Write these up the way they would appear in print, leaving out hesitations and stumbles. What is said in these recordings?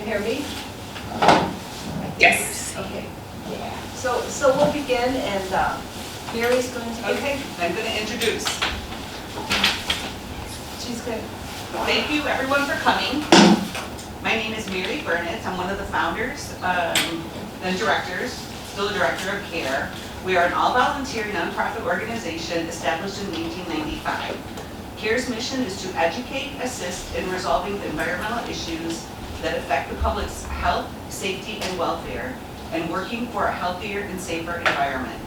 hear me? Yes. Okay. So we'll begin, and Mary's going to. Okay, I'm going to introduce. She's good. Thank you everyone for coming. My name is Mary Burnett. I'm one of the founders and directors, still a director of Kerr. We are an all-volunteer nonprofit organization established in 1995. Kerr's mission is to educate, assist in resolving environmental issues that affect the public's health, safety, and welfare, and working for a healthier and safer environment.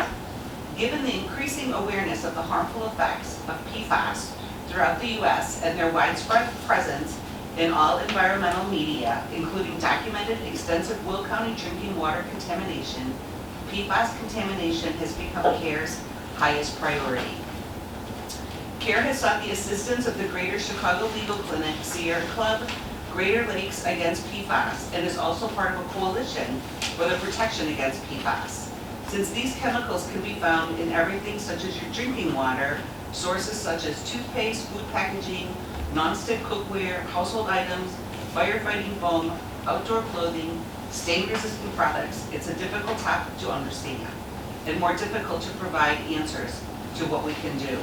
Given the increasing awareness of the harmful effects of PFAS throughout the U.S. and their widespread presence in all environmental media, including documented extensive Will County drinking water contamination, PFAS contamination has become Kerr's highest priority. Kerr has sought the assistance of the Greater Chicago Legal Clinic, Sierra Club, Greater Lakes Against PFAS, and is also part of a coalition for the protection against PFAS. Since these chemicals can be found in everything such as your drinking water, sources such as toothpaste, food packaging, non-stick cookware, household items, firefighting foam, outdoor clothing, stain-resistant products, it's a difficult topic to understand and more difficult to provide answers to what we can do.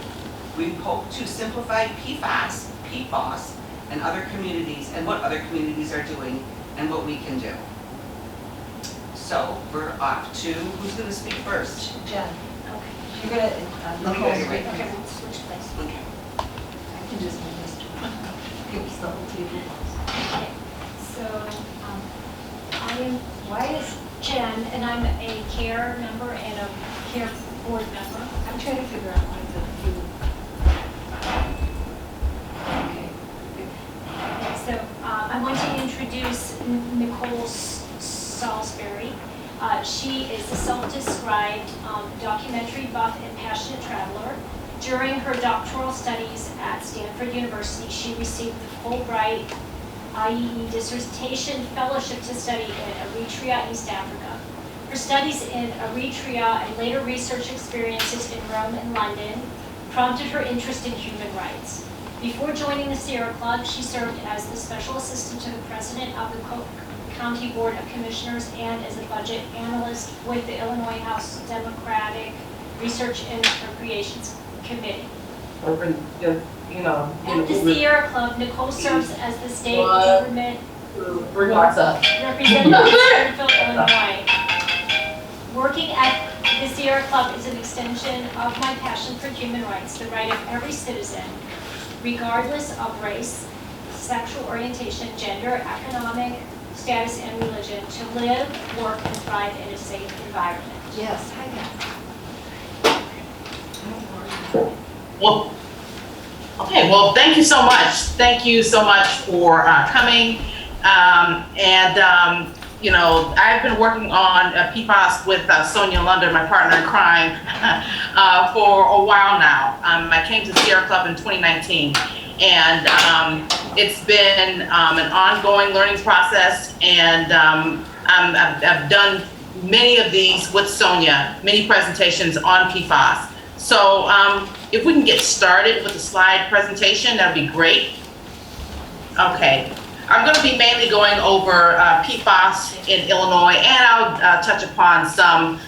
We hope to simplify PFAS, PFAS, and other communities, and what other communities are doing, and what we can do. So we're off to, who's going to speak first? Jen. Okay. You're going to, Nicole, Okay. Okay, we'll switch places. Okay. I can just move this to give us the whole table. Okay. So, why is Jen, and I'm a Kerr member and a Kerr board member. I'm trying to figure out why the few. Okay. So I want to introduce Nicole Saulsberry. She is a self-described documentary buff and passionate traveler. During her doctoral studies at Stanford University, she received the Fulbright IEE dissertation fellowship to study in Eritrea, East Africa. Her studies in Eritrea and later research experiences in Rome and London prompted her interest in human rights. Before joining the Sierra Club, she served as the special assistant to the president of the County Board of Commissioners and as a budget analyst with the Illinois House Democratic Research and Appropriations Committee. At the Sierra Club, Nicole serves as the state government representative of Springfield, Illinois. Working at the Sierra Club is an extension of my passion for human rights, the right of every citizen, regardless of race, sexual orientation, gender, economic status, and religion, to live, work, and thrive in a safe environment. Yes, hi there. Well, okay, well, thank you so much. Thank you so much for coming. You know, I've been working on PFAS with Sonya, Lunder, my partner in crime, for a while now. I came to Sierra Club in 2019, and it's been an ongoing learning process, and I've done many of these with Sonya, many presentations on PFAS. So if we can get started with the slide presentation, that would be great. Okay, I'm going to be mainly going over PFAS in Illinois, and I'll touch upon some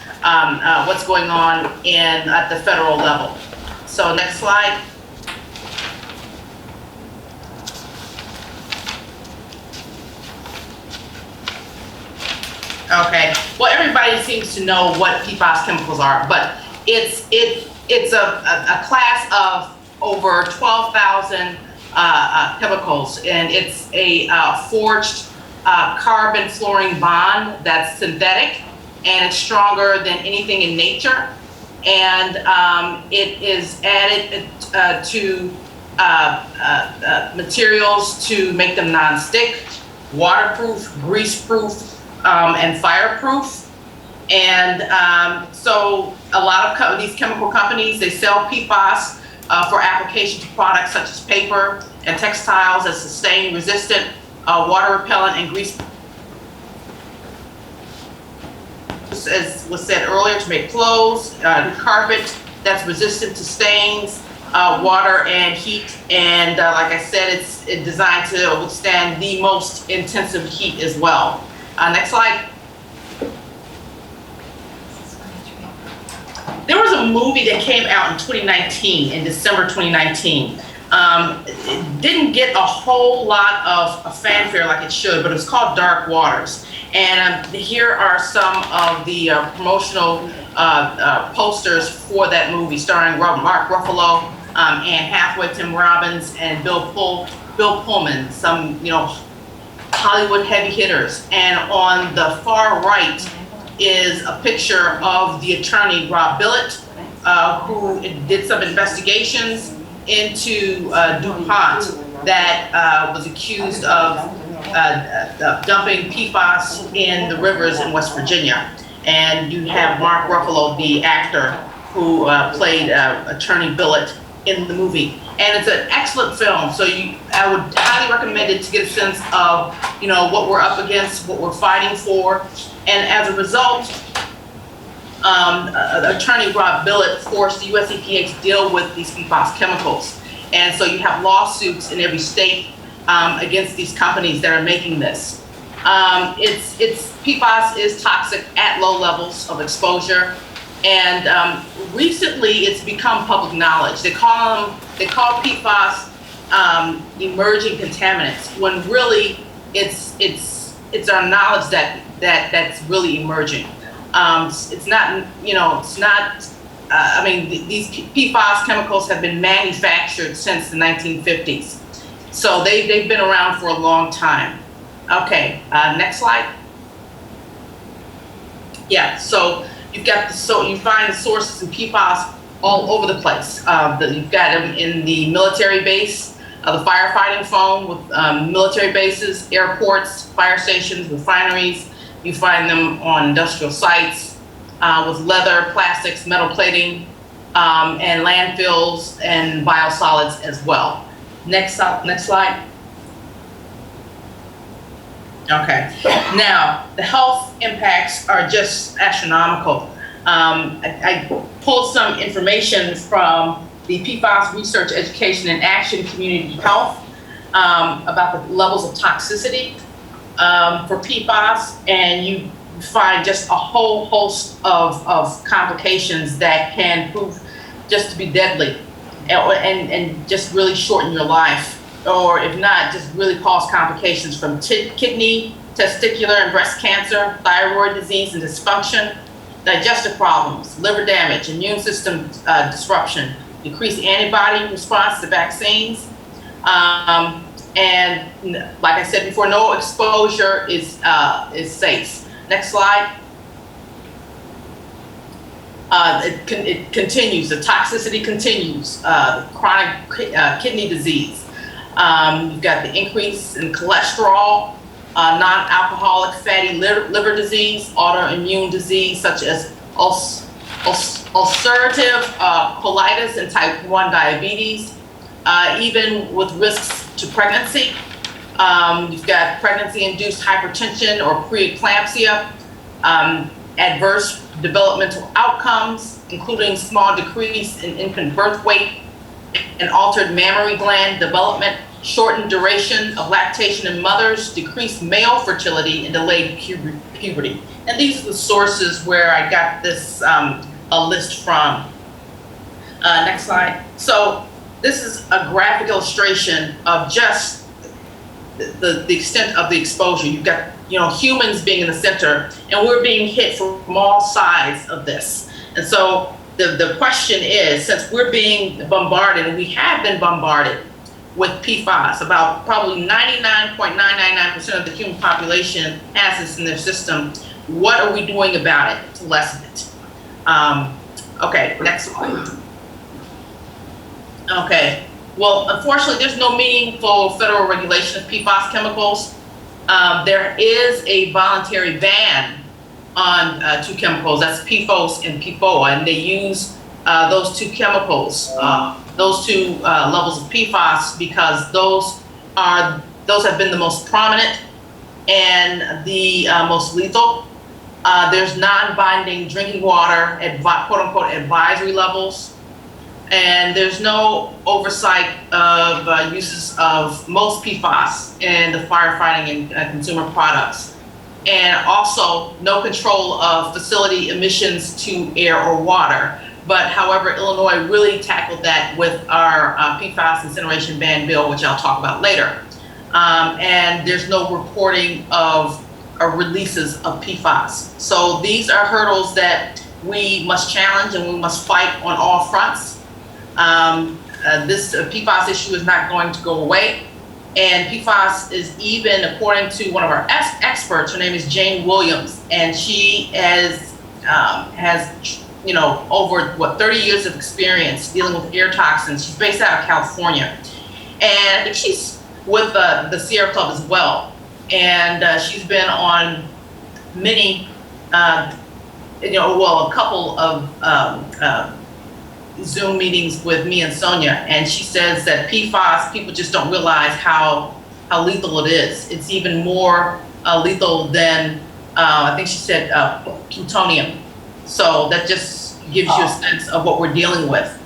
what's going on at the federal level. So next slide. Okay, well, everybody seems to know what PFAS chemicals are, but it's a class of over 12,000 chemicals, and it's a forged carbon-fluorine bond that's synthetic, and it's stronger than anything in nature, and it is added to materials to make them non-stick, waterproof, grease-proof, and fireproof. And so a lot of these chemical companies, they sell PFAS for application to products such as paper and textiles as stain resistant, water repellent, and grease. As was said earlier, to make clothes, carpet that's resistant to stains, water and heat, and like I said, it's designed to withstand the most intensive heat as well. Next slide. There was a movie that came out in 2019, in December 2019. It didn't get a whole lot of fanfare like it should, but it was called Dark Waters. And here are some of the promotional posters for that movie, starring Mark Ruffalo, Anne Hathaway, Tim Robbins, and Bill Pullman, some Hollywood heavy hitters. And on the far right is a picture of the attorney Rob Billitt, who did some investigations into DuPont that was accused of dumping PFAS in the rivers in West Virginia. And you have Mark Ruffalo, the actor who played Attorney Billitt in the movie. And it's an excellent film, so I would highly recommend it to get a sense of what we're up against, what we're fighting for. And as a result, Attorney Rob Billitt forced the US EPA to deal with these PFAS chemicals. And so you have lawsuits in every state against these companies that are making this. PFAS is toxic at low levels of exposure. And recently it's become public knowledge. They call PFAS emerging contaminants, when really it's our knowledge that's really emerging. It's not, these PFAS chemicals have been manufactured since the 1950s. So they've been around for a long time. Okay, next slide. Yeah, so you find the sources in PFAS all over the place. You've got them in the military base, the firefighting foam with military bases, airports, fire stations, refineries. You find them on industrial sites with leather, plastics, metal plating, and landfills and biosolids as well. Next slide. Okay. Now, the health impacts are just astronomical. I pulled some information from the PFAS Research, Education, and Action Community Health about the levels of toxicity for PFAS, and you find just a whole host of complications that can prove just to be deadly and just really shorten your life, or if not, just really cause complications from kidney, testicular and breast cancer, thyroid disease and dysfunction, digestive problems, liver damage, immune system disruption, decreased antibody response to vaccines. And like I said before, no exposure is safe. Next slide. It continues, the toxicity continues, chronic kidney disease. You've got the increase in cholesterol, non-alcoholic fatty liver disease, autoimmune disease such as ulcerative colitis and type 1 diabetes, even with risks to pregnancy. You've got pregnancy-induced hypertension or preeclampsia, adverse developmental outcomes, including small decrease in infant birth weight and altered mammary gland development, shortened duration of lactation in mothers, decreased male fertility, and delayed puberty. And these are the sources where I got this a list from. Next slide. So this is a graphic illustration of just the extent of the exposure. You've got humans being in the center, and we're being hit from all sides of this. And so the question is, since we're being bombarded, and we have been bombarded with PFAS, about probably 99.999% of the human population has this in their system, what are we doing about it to lessen it? Okay, next slide. Okay, well, unfortunately, there's no meaningful federal regulation of PFAS chemicals. There is a voluntary ban on two chemicals, that's PFOS and PFOA, and they use those two chemicals, those two levels of PFAS, because those have been the most prominent and the most lethal. There's non-binding drinking water at quote-unquote advisory levels. and there's no oversight of uses of most PFAS in the firefighting and consumer products, and also no control of facility emissions to air or water. But however, Illinois really tackled that with our PFAS incineration ban bill, which I'll talk about later. And there's no reporting of releases of PFAS. So these are hurdles that we must challenge and we must fight on all fronts. This PFAS issue is not going to go away. And PFAS is even, according to one of our experts, her name is Jane Williams, and she has over 30 years of experience dealing with air toxins. She's based out of California, and I think she's with the Sierra Club as well. And she's been on many, a couple of Zoom meetings with me and Sonya, and she says that PFAS, people just don't realize how lethal it is. It's even more lethal than, I think she said, plutonium. So that just gives you a sense of what we're dealing with.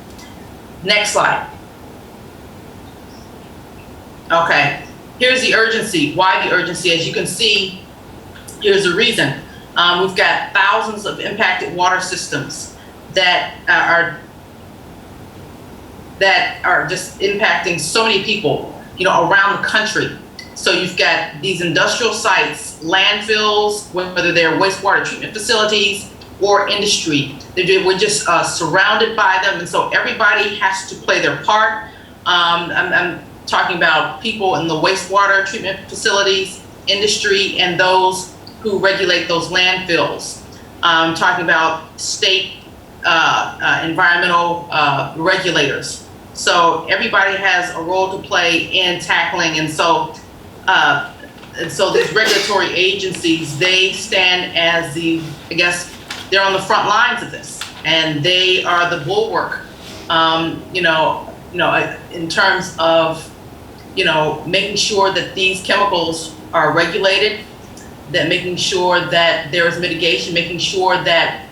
Next slide. Okay, here's the urgency. Why the urgency? As you can see, here's the reason. We've got thousands of impacted water systems that are just impacting so many people, around the country. So you've got these industrial sites, landfills, whether they're wastewater treatment facilities or industry. We're just surrounded by them, and so everybody has to play their part. I'm talking about people in the wastewater treatment facilities, industry, and those who regulate those landfills. I'm talking about state environmental regulators. So everybody has a role to play in tackling, and so these regulatory agencies, they stand as they're on the front lines of this, and they are the bulwark, in terms of, making sure that these chemicals are regulated, that making sure that there is mitigation, making sure that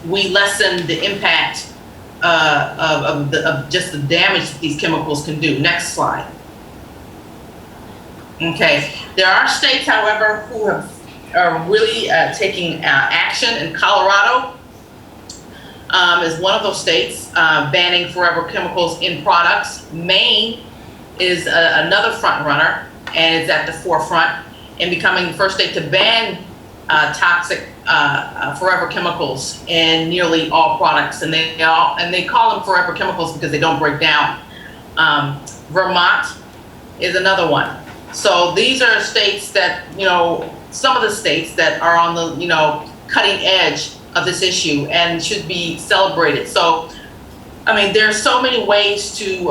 we lessen the impact of just the damage that these chemicals can do. Next slide. Okay, there are states, however, who are really taking action, and Colorado is one of those states banning forever chemicals in products. Maine is another front runner and is at the forefront in becoming the first state to ban toxic forever chemicals in nearly all products, and they call them forever chemicals because they don't break down. Vermont is another one. So these are states that, some of the states that are on the, cutting edge of this issue and should be celebrated. So, there's so many ways to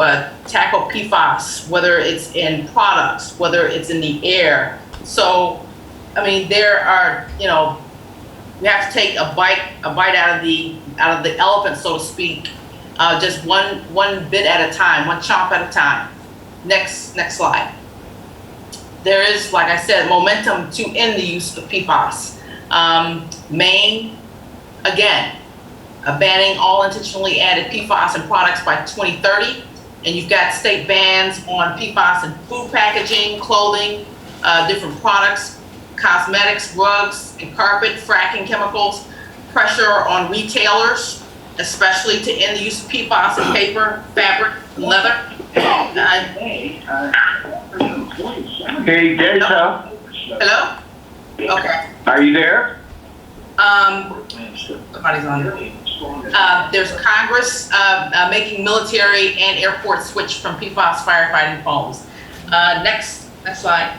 tackle PFAS, whether it's in products, whether it's in the air. So, there are, we have to take a bite out of the elephant, so to speak, just one bit at a time, one chomp at a time. Next slide. There is, like I said, momentum to end the use of PFAS. Maine, again, banning all intentionally added PFAS in products by 2030, and you've got state bans on PFAS in food packaging, clothing, different products, cosmetics, rugs, and carpet, fracking chemicals, pressure on retailers, especially to end the use of PFAS in paper, fabric, and leather. Hey, Deja. Hello? Okay. Are you there? Somebody's on there. There's Congress making military and airports switch from PFAS firefighting foams. Next slide.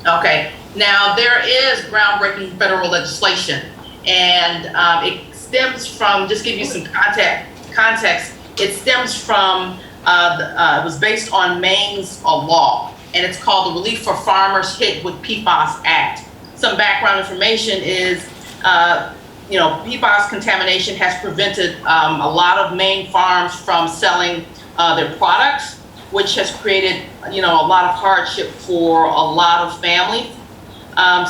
Okay, now there is groundbreaking federal legislation, and it stems from, just give you some context, it stems from, it was based on Maine's law, and it's called the Relief for Farmers Hit with PFAS Act. Some background information is, PFAS contamination has prevented a lot of Maine farms from selling their products, which has created, a lot of hardship for a lot of families.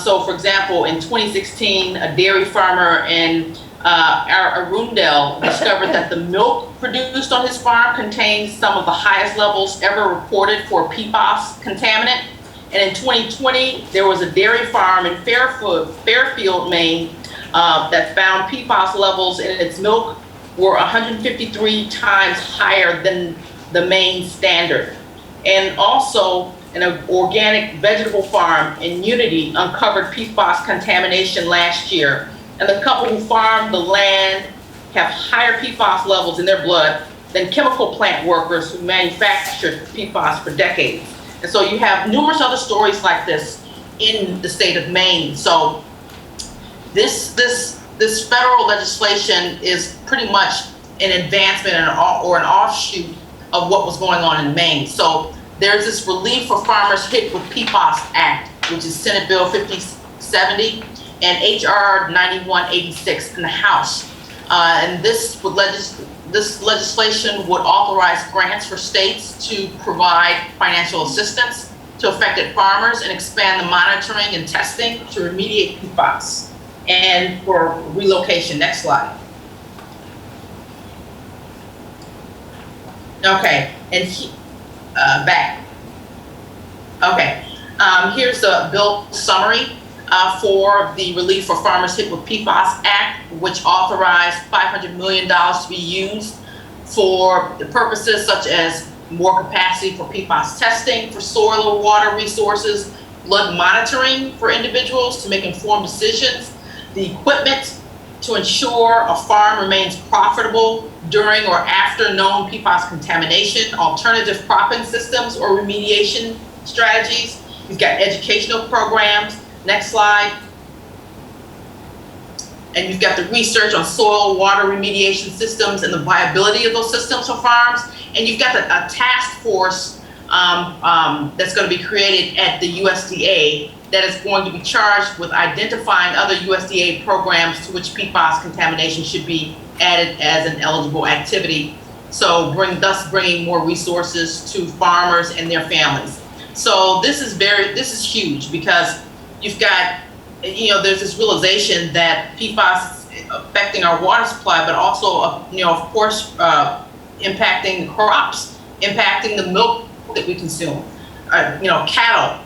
So, for example, in 2016, a dairy farmer in Arundel discovered that the milk produced on his farm contains some of the highest levels ever reported for PFAS contaminant. And in 2020, there was a dairy farm in Fairfield, Maine, that found PFAS levels in its milk were 153 times higher than the Maine standard. And also, an organic vegetable farm in Unity uncovered PFAS contamination last year. And the couple who farmed the land have higher PFAS levels in their blood than chemical plant workers who manufactured PFAS for decades. And so you have numerous other stories like this in the state of Maine. So this federal legislation is pretty much an advancement or an offshoot of what was going on in Maine. So there's this Relief for Farmers Hit with PFAS Act, which is Senate Bill 5070 and HR 9186 in the House. And this legislation would authorize grants for states to provide financial assistance to affected farmers and expand the monitoring and testing to remediate PFAS and for relocation. Next slide. Okay, and back. Okay, here's the bill summary for the Relief for Farmers Hit with PFAS Act, which authorized $500 million to be used for the purposes such as more capacity for PFAS testing, for soil or water resources, blood monitoring for individuals to make informed decisions, the equipment to ensure a farm remains profitable during or after known PFAS contamination, alternative cropping systems or remediation strategies. You've got educational programs. Next slide. And you've got the research on soil water remediation systems and the viability of those systems for farms. And you've got a task force that's going to be created at the USDA that is going to be charged with identifying other USDA programs to which PFAS contamination should be added as an eligible activity. So thus bringing more resources to farmers and their families. So this is huge because you've got, there's this realization that PFAS is affecting our water supply, but also, of course, impacting crops, impacting the milk that we consume, cattle,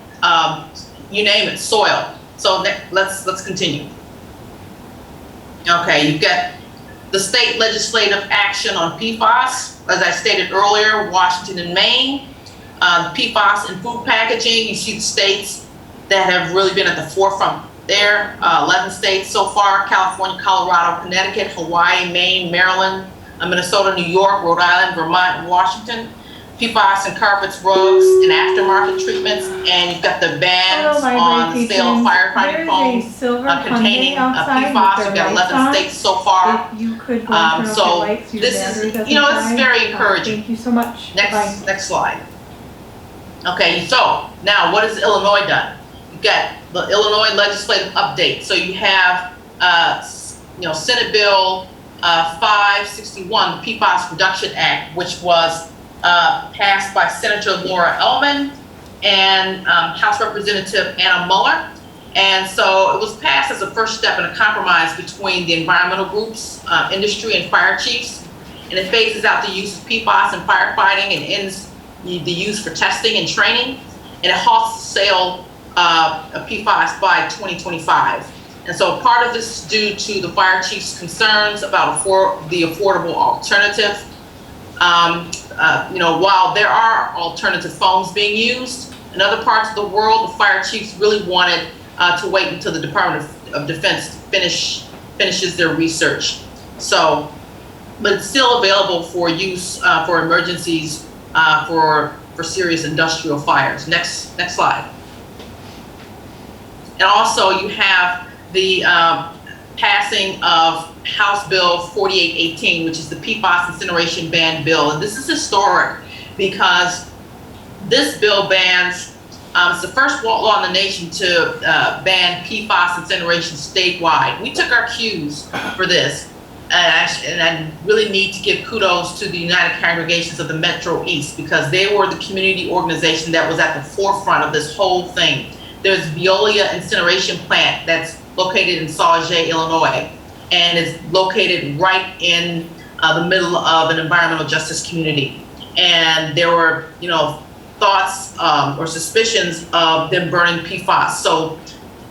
you name it, soil. So let's continue. Okay, you've got the state legislative action on PFAS. As I stated earlier, Washington and Maine. PFAS in food packaging, you see the states that have really been at the forefront there. 11 states so far: California, Colorado, Connecticut, Hawaii, Maine, Maryland, Minnesota, New York, Rhode Island, Vermont, and Washington. PFAS in carpets, rugs, and aftermarket treatments, and you've got the bans on the sale of firefighting foam containing PFAS. You've got 11 states so far. If you could go and turn off the lights, your this is, battery doesn't it's die. very encouraging. Thank you so much. Next slide. Okay, so now what has Illinois done? You've got the Illinois legislative update. So you have, Senate Bill 561, the PFAS Reduction Act, which was passed by Senator Laura Ellman and House Representative Anna Muller. And so it was passed as a first step in a compromise between the environmental groups, industry, and fire chiefs. And it phases out the use of PFAS in firefighting and ends the use for testing and training. And it halts the sale of PFAS by 2025. And so part of this is due to the fire chief's concerns about the affordable alternative. While there are alternative foams being used in other parts of the world, the fire chiefs really wanted to wait until the Department of Defense finishes their research. So, but it's still available for use for emergencies for serious industrial fires. Next slide. And also you have the passing of House Bill 4818, which is the PFAS incineration ban bill. And this is historic because this bill bans, it's the first law in the nation to ban PFAS incineration statewide. We took our cues for this. And I really need to give kudos to the United Congregations of the Metro East because they were the community organization that was at the forefront of this whole thing. There's Veolia Incineration Plant that's located in Saulsberry, Illinois. and is located right in the middle of an environmental justice community. And there were, thoughts or suspicions of them burning PFAS. So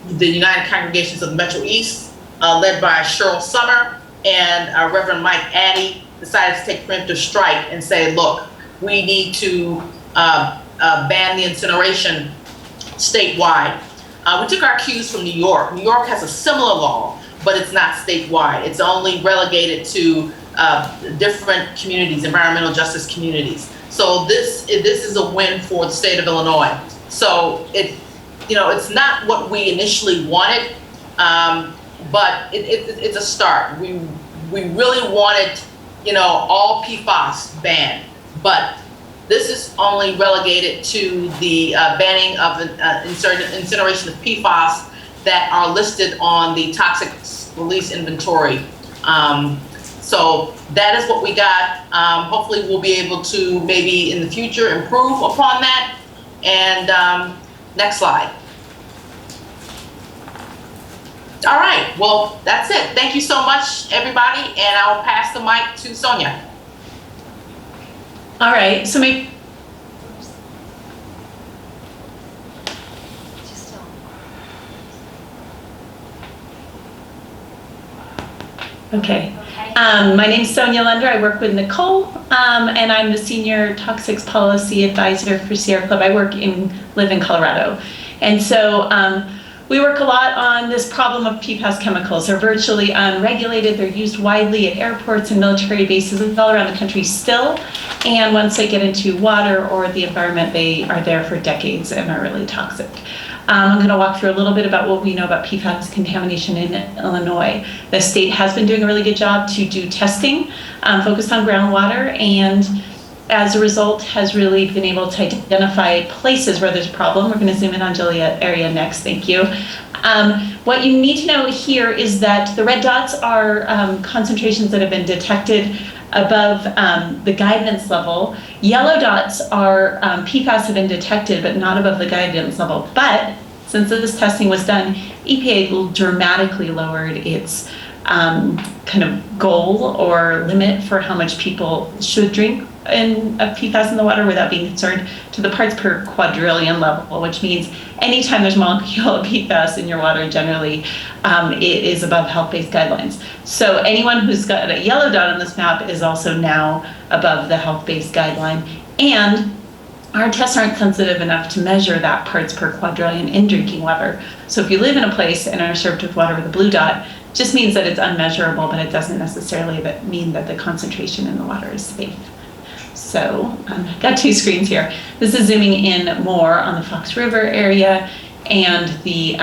the United Congregations of the Metro East, led by Cheryl Summer and Reverend Mike Addy, decided to take preemptive strike and say, look, we need to ban the incineration statewide. We took our cues from New York. New York has a similar law, but it's not statewide. It's only relegated to different communities, environmental justice communities. So this is a win for the state of Illinois. So it's not what we initially wanted, but it's a start. We really wanted, all PFAS banned, but this is only relegated to the banning of incineration of PFAS that are listed on the toxic release inventory. So that is what we got. Hopefully we'll be able to maybe in the future improve upon that. And next slide. All right, well, that's it. Thank you so much, everybody, and I'll pass the mic to Sonya. All right, so maybe okay. My name's Sonya Lunder. I work with Nicole, and I'm the Senior Toxics Policy Advisor for Sierra Club. I live in Colorado. And so we work a lot on this problem of PFAS chemicals. They're virtually unregulated. They're used widely at airports and military bases all around the country still. And once they get into water or the environment, they are there for decades and are really toxic. I'm going to walk through a little bit about what we know about PFAS contamination in Illinois. The state has been doing a really good job to do testing focused on groundwater, and as a result has really been able to identify places where there's a problem. We're going to zoom in on Joliet area next, thank you. What you need to know here is that the red dots are concentrations that have been detected above the guidance level. Yellow dots are PFAS have been detected but not above the guidance level. But since this testing was done, EPA dramatically lowered its kind of goal or limit for how much people should drink of PFAS in the water without being concerned to the parts per quadrillion level, which means anytime there's a molecule of PFAS in your water, generally it is above health-based guidelines. So anyone who's got a yellow dot on this map is also now above the health-based guideline. And our tests aren't sensitive enough to measure that parts per quadrillion in drinking water. So if you live in a place and are served with water with a blue dot, it just means that it's unmeasurable, but it doesn't necessarily mean that the concentration in the water is safe. So I've got two screens here. This is zooming in more on the Fox River area and the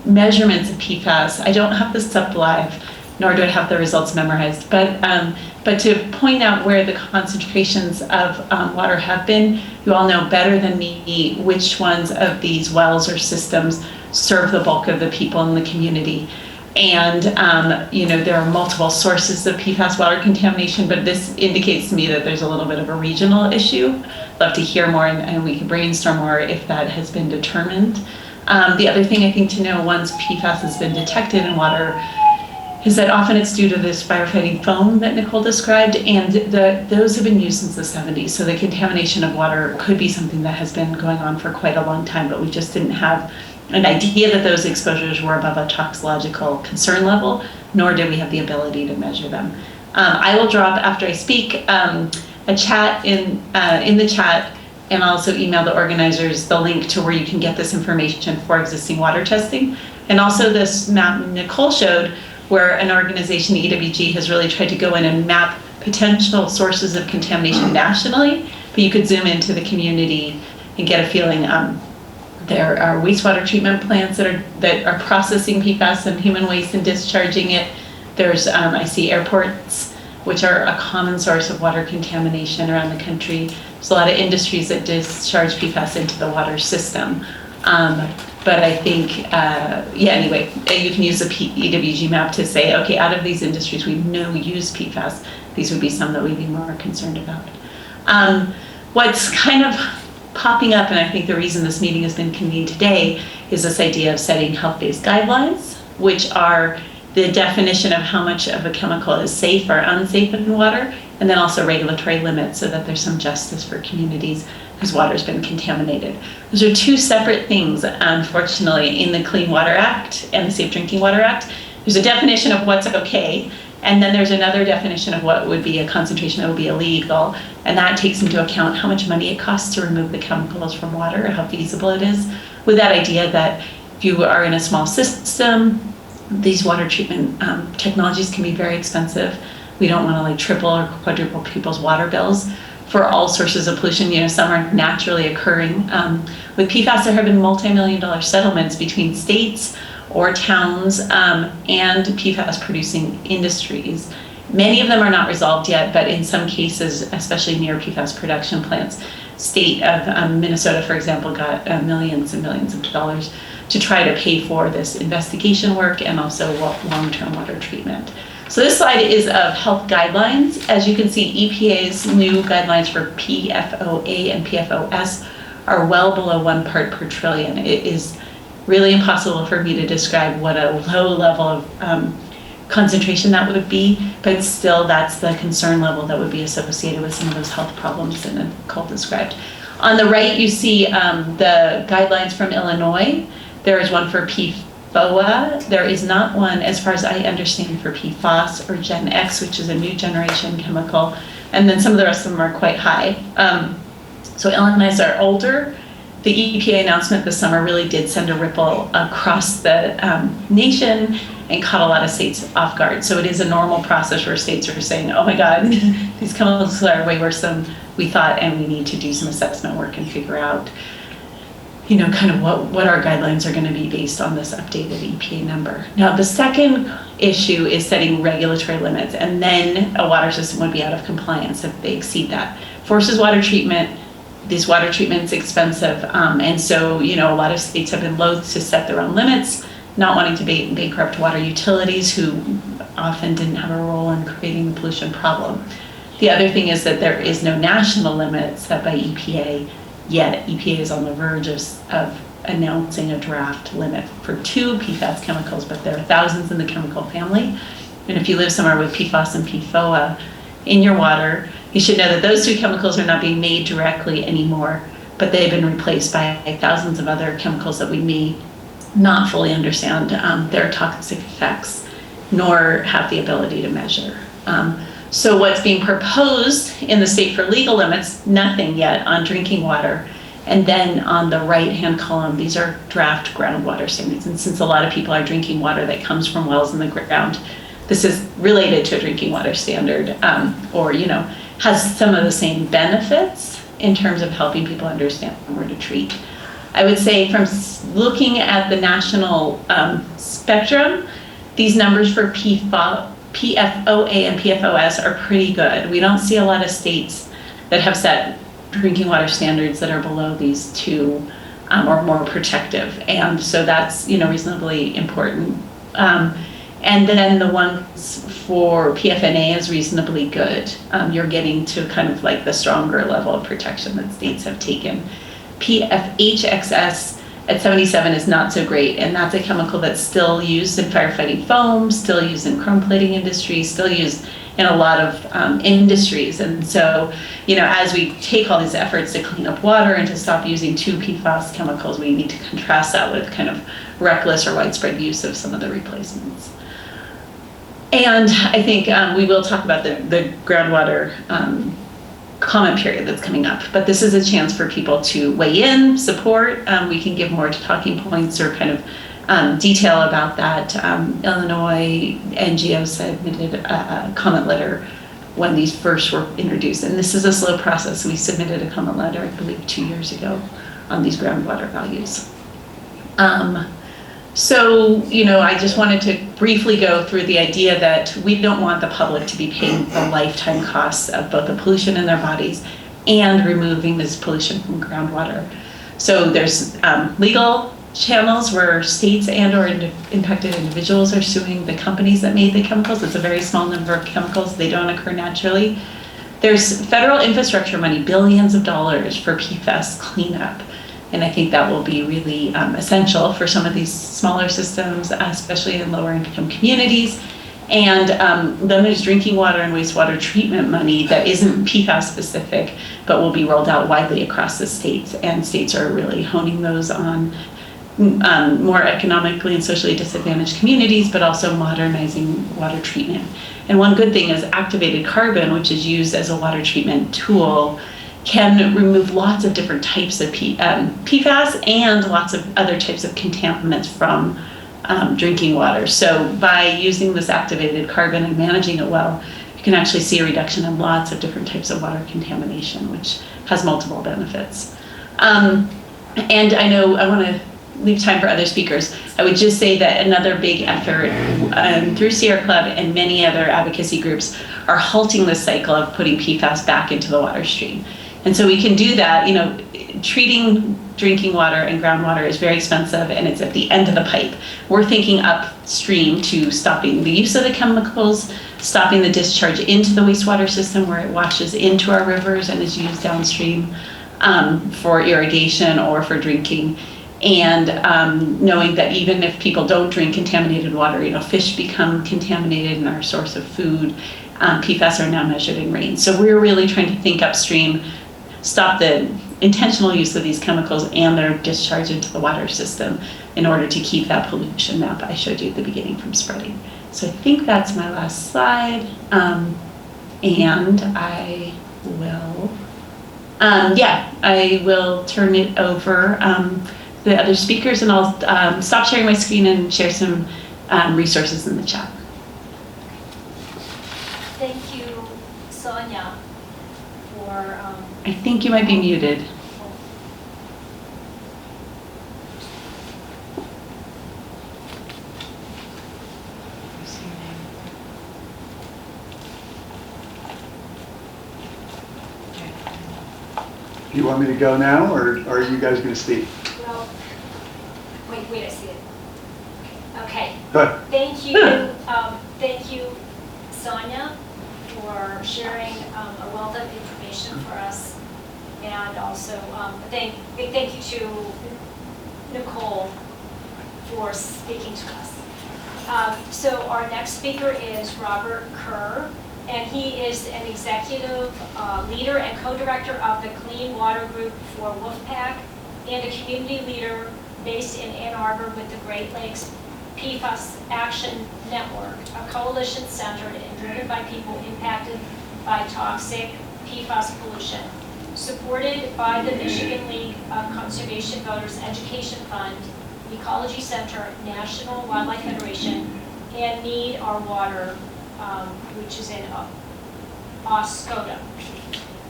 measurements of PFAS. I don't have this up live, nor do I have the results memorized, but to point out where the concentrations of water have been, you all know better than me which ones of these wells or systems serve the bulk of the people in the community. And there are multiple sources of PFAS water contamination, but this indicates to me that there's a little bit of a regional issue. Love to hear more, and we can brainstorm more if that has been determined. The other thing I think to know once PFAS has been detected in water is that often it's due to this firefighting foam that Nicole described, and those have been used since the 70s. So the contamination of water could be something that has been going on for quite a long time, but we just didn't have an idea that those exposures were above a toxicological concern level, nor did we have the ability to measure them. I will drop, after I speak, a chat in the chat, and also email the organizers the link to where you can get this information for existing water testing. And also this map Nicole showed, where an organization, EWG, has really tried to go in and map potential sources of contamination nationally, but you could zoom into the community and get a feeling. There are wastewater treatment plants that are processing PFAS and human waste and discharging it. There's, I see airports, which are a common source of water contamination around the country. There's a lot of industries that discharge PFAS into the water system. But I think, anyway, you can use the EWG map to say, okay, out of these industries we know use PFAS, these would be some that we'd be more concerned about. What's kind of popping up, and I think the reason this meeting has been convened today, is this idea of setting health-based guidelines, which are the definition of how much of a chemical is safe or unsafe in water, and then also regulatory limits so that there's some justice for communities whose water's been contaminated. Those are two separate things, unfortunately, in the Clean Water Act and the Safe Drinking Water Act. There's a definition of what's okay, and then there's another definition of what would be a concentration that would be illegal, and that takes into account how much money it costs to remove the chemicals from water, how feasible it is, with that idea that if you are in a small system, these water treatment technologies can be very expensive. We don't want to like triple or quadruple people's water bills for all sources of pollution. You know, some are naturally occurring. With PFAS, there have been multi-million-dollar settlements between states or towns and PFAS producing industries. Many of them are not resolved yet, but in some cases, especially near PFAS production plants, state of Minnesota, for example, got millions and millions of dollars to try to pay for this investigation work and also long-term water treatment. So this slide is of health guidelines. As you can see, EPA's new guidelines for PFOA and PFOS are well below 1 part per trillion. It is really impossible for me to describe what a low level of concentration that would be, but still that's the concern level that would be associated with some of those health problems that Nicole described. On the right, you see the guidelines from Illinois. There is one for PFOA. There is not one, as far as I understand, for PFAS or Gen X, which is a new generation chemical. And then some of the rest of them are quite high. So Illinois are older. The EPA announcement this summer really did send a ripple across the nation and caught a lot of states off guard. So it is a normal process where states are saying, oh my God, these chemicals are way worse than we thought, and we need to do some assessment work and figure out, you know, kind of what our guidelines are going to be based on this updated EPA number. Now, the second issue is setting regulatory limits, and then a water system would be out of compliance if they exceed that. Forces water treatment. This water treatment's expensive, and so, you know, a lot of states have been loath to set their own limits, not wanting to bankrupt water utilities who often didn't have a role in creating the pollution problem. The other thing is that there is no national limit set by EPA yet. EPA is on the verge of announcing a draft limit for 2 PFAS chemicals, but there are thousands in the chemical family. And if you live somewhere with PFAS and PFOA in your water, you should know that those 2 chemicals are not being made directly anymore, but they've been replaced by thousands of other chemicals that we may not fully understand their toxic effects, nor have the ability to measure. So what's being proposed in the state for legal limits, nothing yet on drinking water. And then on the right-hand column, these are draft groundwater standards. And since a lot of people are drinking water that comes from wells in the ground, this is related to a drinking water standard, or, you know, has some of the same benefits in terms of helping people understand where to treat. I would say from looking at the national spectrum, these numbers for PFOA and PFOS are pretty good. We don't see a lot of states that have set drinking water standards that are below these 2 or more protective. And so that's, you know, reasonably important. And then the ones for PFNA is reasonably good. You're getting to kind of like the stronger level of protection that states have taken. PFHXS at 77 is not so great, and that's a chemical that's still used in firefighting foam, still used in chrome plating industry, still used in a lot of industries. And so, you know, as we take all these efforts to clean up water and to stop using 2 PFAS chemicals, we need to contrast that with kind of reckless or widespread use of some of the replacements. And I think we will talk about the groundwater comment period that's coming up, but this is a chance for people to weigh in, support. We can give more talking points or kind of detail about that. Illinois NGO submitted a comment letter when these first were introduced, and this is a slow process. We submitted a comment letter, I believe, 2 years ago on these groundwater values. So, you know, I just wanted to briefly go through the idea that we don't want the public to be paying the lifetime costs of both the pollution in their bodies and removing this pollution from groundwater. So there's legal channels where states and or impacted individuals are suing the companies that made the chemicals. It's a very small number of chemicals. They don't occur naturally. There's federal infrastructure money, billions of dollars for PFAS cleanup. And I think that will be really essential for some of these smaller systems, especially in lower income communities. And then there's drinking water and wastewater treatment money that isn't PFAS specific, but will be rolled out widely across the states. And states are really honing those on more economically and socially disadvantaged communities, but also modernizing water treatment. And one good thing is activated carbon, which is used as a water treatment tool, can remove lots of different types of PFAS and lots of other types of contaminants from drinking water. So by using this activated carbon and managing it well, you can actually see a reduction in lots of different types of water contamination, which has multiple benefits. And I know I want to leave time for other speakers. I would just say that another big effort through Sierra Club and many other advocacy groups are halting the cycle of putting PFAS back into the water stream. And so we can do that, treating drinking water and groundwater is very expensive and it's at the end of the pipe. We're thinking upstream to stopping the use of the chemicals, stopping the discharge into the wastewater system where it washes into our rivers and is used downstream for irrigation or for drinking. And knowing that even if people don't drink contaminated water, fish become contaminated in our source of food. PFAS are now measured in rain. So we're really trying to think upstream, stop the intentional use of these chemicals and their discharge into the water system in order to keep that pollution map I showed you at the beginning from spreading. So I think that's my last slide. And I will, I will turn it over to the other speakers, and I'll stop sharing my screen and share some resources in the chat. Thank you, Sonya, for. I think you might be muted. Do you want me to go now, or are you guys going to speak? Well, wait, I see it. Okay. Good. Thank you, Sonya, for sharing a wealth of information for us. And also, big thank you to Nicole for speaking to us. So our next speaker is Robert Kerr, and he is an executive leader and co-director of the Clean Water Group for Wolfpack and a community leader based in Ann Arbor with the Great Lakes PFAS Action Network, a coalition centered and driven by people impacted by toxic PFAS pollution, supported by the Michigan League of Conservation Voters Education Fund, Ecology Center, National Wildlife Federation, and Need Our Water, which is in Oscoda.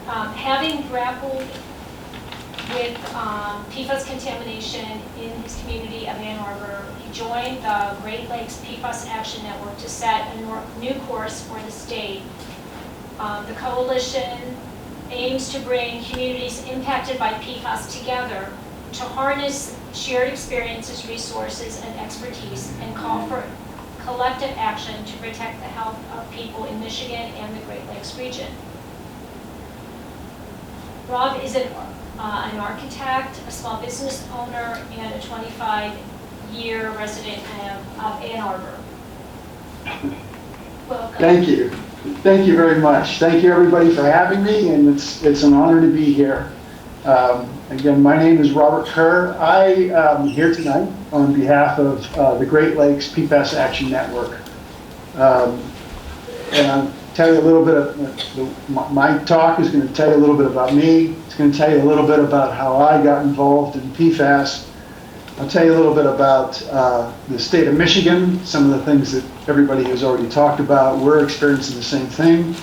Having grappled with PFAS contamination in his community of Ann Arbor, he joined the Great Lakes PFAS Action Network to set a new course for the state. The coalition aims to bring communities impacted by PFAS together to harness shared experiences, resources, and expertise, and call for collective action to protect the health of people in Michigan and the Great Lakes region. Rob is an architect, a small business owner, and a 25-year resident of Ann Arbor. Welcome. Thank you. Thank you very much. Thank you, everybody, for having me, and it's an honor to be here. Again, my name is Robert Kerr. I am here tonight on behalf of the Great Lakes PFAS Action Network. And I'll tell you a little bit of, my talk is going to tell you a little bit about me. It's going to tell you a little bit about how I got involved in PFAS. I'll tell you a little bit about the state of Michigan, some of the things that everybody has already talked about. We're experiencing the same thing.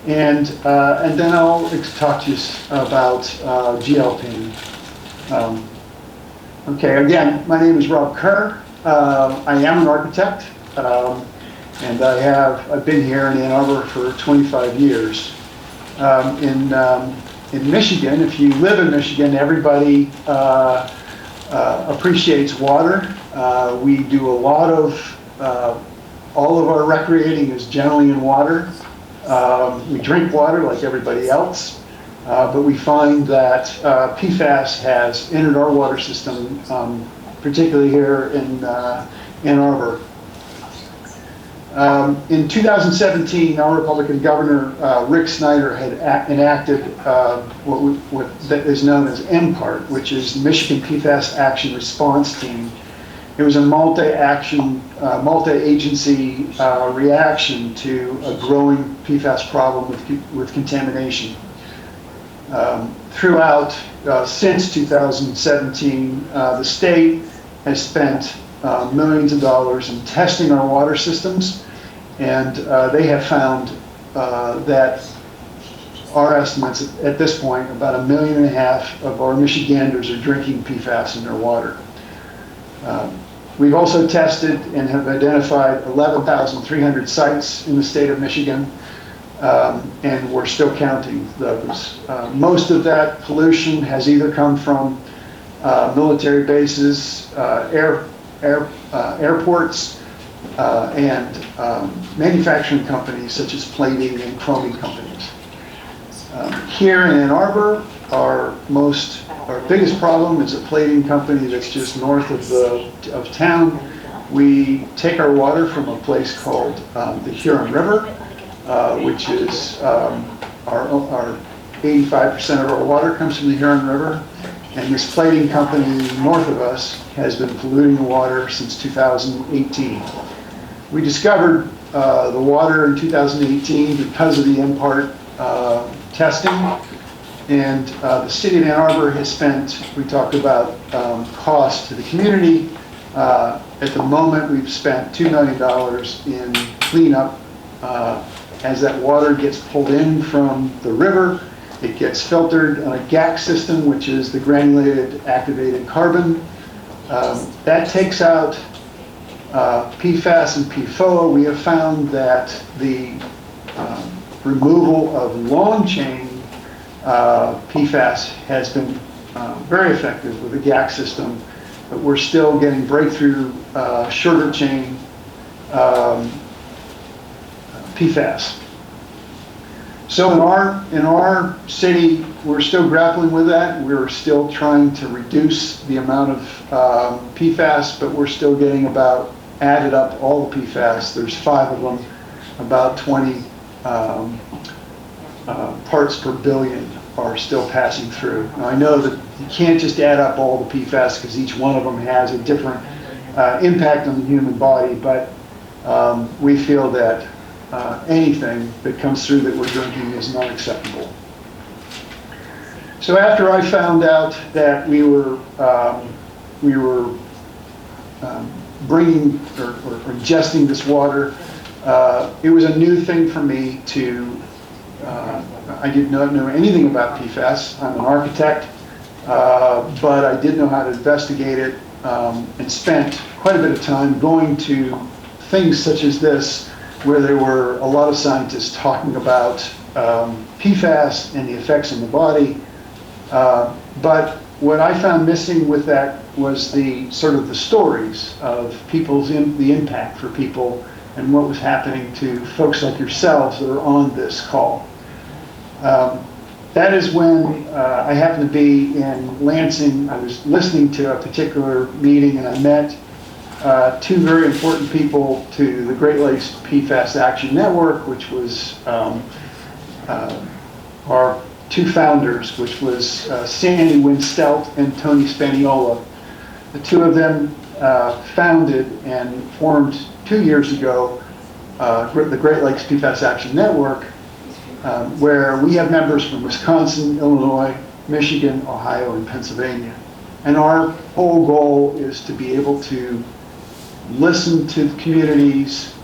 And then I'll talk to you about GL painting. Okay, again, my name is Rob Kerr. I am an architect, and I've been here in Ann Arbor for 25 years. In Michigan, if you live in Michigan, everybody appreciates water. We do a lot of, all of our recreating is generally in water. We drink water like everybody else. But we find that PFAS has entered our water system, particularly here in Ann Arbor. In 2017, our Republican Governor, Rick Snyder, had enacted what is known as MPART, which is the Michigan PFAS Action Response Team. It was a multi-agency reaction to a growing PFAS problem with contamination. Throughout, since 2017, the state has spent millions of dollars in testing our water systems, and they have found that our estimates at this point, about 1.5 million of our Michiganders are drinking PFAS in their water. We've also tested and have identified 11,300 sites in the state of Michigan, and we're still counting those. Most of that pollution has either come from military bases, airports, and manufacturing companies such as plating and chroming companies. Here in Ann Arbor, our biggest problem is a plating company that's just north of town. We take our water from a place called the Huron River, which is our 85% of our water comes from the Huron River. And this plating company north of us has been polluting the water since 2018. We discovered the water in 2018 because of the MPART testing. And the city of Ann Arbor has spent, we talked about cost to the community. At the moment, we've spent $2 million in cleanup. As that water gets pulled in from the river, it gets filtered on a GAC system, which is the granulated activated carbon. That takes out PFAS and PFOA. We have found that the removal of long chain PFAS has been very effective with the GAC system, but we're still getting breakthrough shorter chain PFAS. So in our city, we're still grappling with that. We're still trying to reduce the amount of PFAS, but we're still getting about, added up all the PFAS, there's 5 of them, about 20 parts per billion are still passing through. Now, I know that you can't just add up all the PFAS because each one of them has a different impact on the human body, but we feel that anything that comes through that we're drinking is not acceptable. So after I found out that we were bringing or ingesting this water, it was a new thing for me to, I did not know anything about PFAS. I'm an architect, but I did know how to investigate it, and spent quite a bit of time going to things such as this, where there were a lot of scientists talking about PFAS and the effects on the body. But what I found missing with that was the sort of the stories of the impact for people and what was happening to folks like yourselves that are on this call. That is when I happened to be in Lansing. I was listening to a particular meeting, and I met 2 very important people to the Great Lakes PFAS Action Network, which was our 2 founders, which was Sandy Winstelt and Tony Spaniola. The 2 of them founded and formed 2 years ago the Great Lakes PFAS Action Network, where we have members from Wisconsin, Illinois, Michigan, Ohio, and Pennsylvania. And our whole goal is to be able to listen to the communities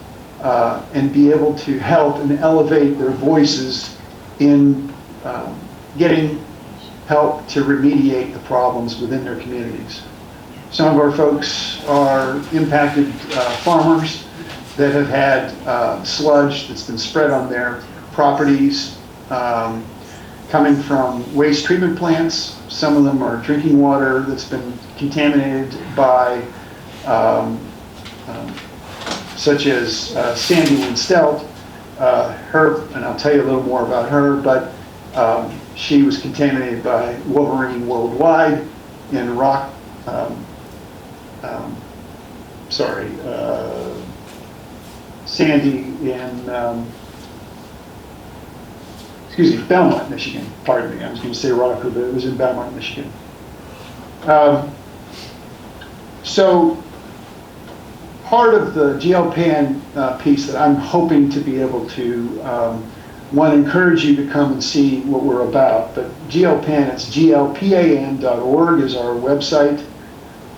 and be able to help and elevate their voices in getting help to remediate the problems within their communities. Some of our folks are impacted farmers that have had sludge that's been spread on their properties coming from waste treatment plants. Some of them are drinking water that's been contaminated by such as Sandy Winstelt, her, and I'll tell you a little more about her, but She was contaminated by Wolverine worldwide in Sandy in, Belmont, Michigan. Pardon me, I was going to say Rockford, but it was in Belmont, Michigan. So part of the GLPAN piece that I'm hoping to be able to, want to encourage you to come and see what we're about. But GLPAN, it's glpan.org is our website.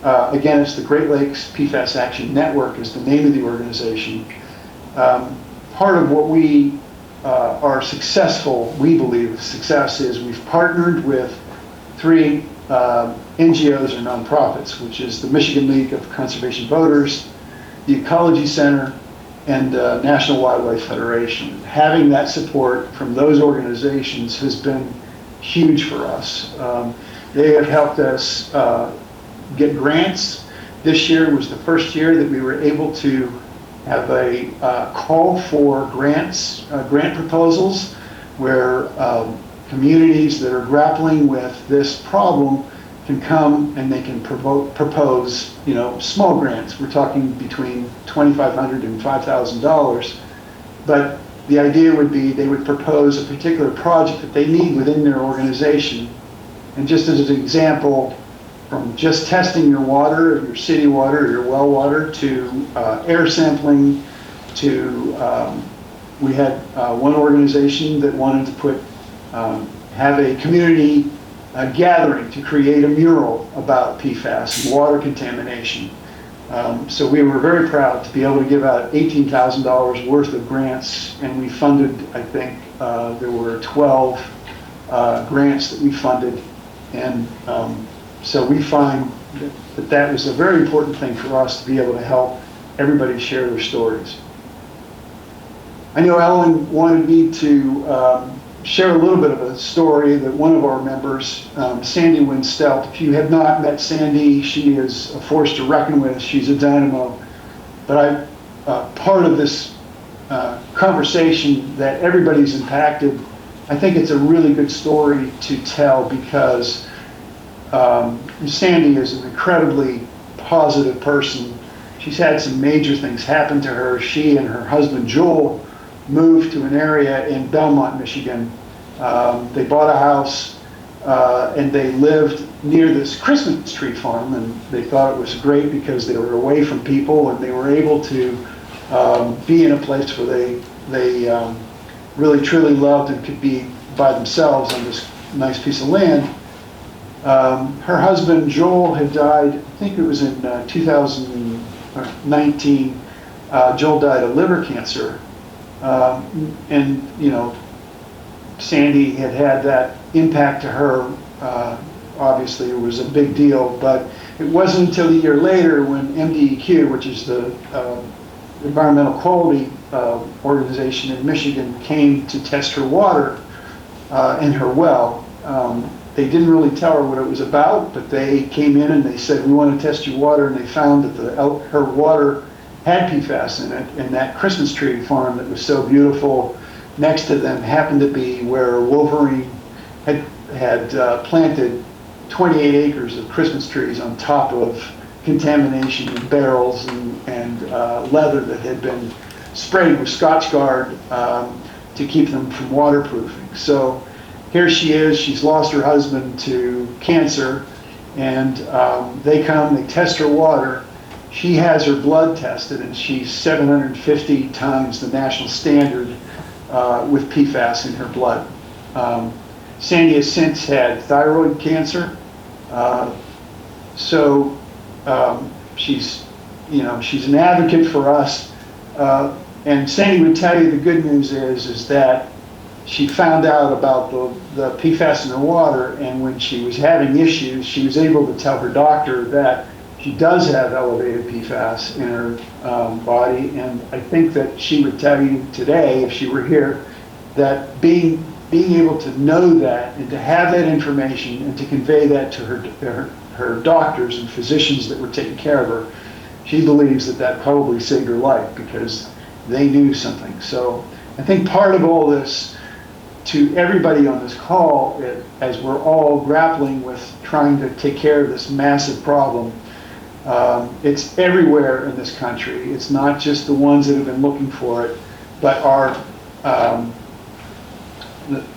Again, it's the Great Lakes PFAS Action Network is the name of the organization. Part of what we are successful, we believe success is we've partnered with 3 NGOs or nonprofits, which is the Michigan League of Conservation Voters, the Ecology Center, and National Wildlife Federation. Having that support from those organizations has been huge for us. They have helped us get grants. This year was the first year that we were able to have a call for grants, grant proposals, where communities that are grappling with this problem can come and they can propose, small grants. We're talking between $2,500 and $5,000. But the idea would be they would propose a particular project that they need within their organization. And just as an example, from just testing your water, your city water, or your well water, to air sampling, to we had one organization that wanted to have a community gathering to create a mural about PFAS and water contamination. So we were very proud to be able to give out $18,000 worth of grants, and we funded, I think, there were 12 grants that we funded, and so we find that was a very important thing for us to be able to help everybody share their stories. I know Ellen wanted me to share a little bit of a story that one of our members, Sandy Winstelt, if you have not met Sandy, she is a force to reckon with. She's a dynamo. But part of this conversation that everybody's impacted, I think it's a really good story to tell because Sandy is an incredibly positive person. She's had some major things happen to her. She and her husband Joel moved to an area in Belmont, Michigan. They bought a house and they lived near this Christmas tree farm, and they thought it was great because they were away from people and they were able to be in a place where they really truly loved and could be by themselves on this nice piece of land. Her husband Joel had died, I think it was in 2019. Joel died of liver cancer. And Sandy had that impact to her. Obviously, it was a big deal, but it wasn't until a year later when MDEQ, which is the environmental quality organization in Michigan, came to test her water in her well. They didn't really tell her what it was about, but they came in and they said, "We want to test your water," and they found that her water had PFAS in it, and that Christmas tree farm that was so beautiful next to them happened to be where Wolverine had planted 28 acres of Christmas trees on top of contamination in barrels and leather that had been sprayed with Scotchgard to keep them from waterproofing. So here she is, she's lost her husband to cancer, and they test her water. She has her blood tested, and she's 750 times the national standard with PFAS in her blood. Sandy has since had thyroid cancer, so she's an advocate for us. And Sandy would tell you the good news is that she found out about the PFAS in her water, and when she was having issues, she was able to tell her doctor that she does have elevated PFAS in her body, and I think that she would tell you today, if she were here, that being able to know that and to have that information and to convey that to her doctors and physicians that were taking care of her, she believes that probably saved her life because they knew something. So I think part of all this to everybody on this call, as we're all grappling with trying to take care of this massive problem, it's everywhere in this country. It's not just the ones that have been looking for it, but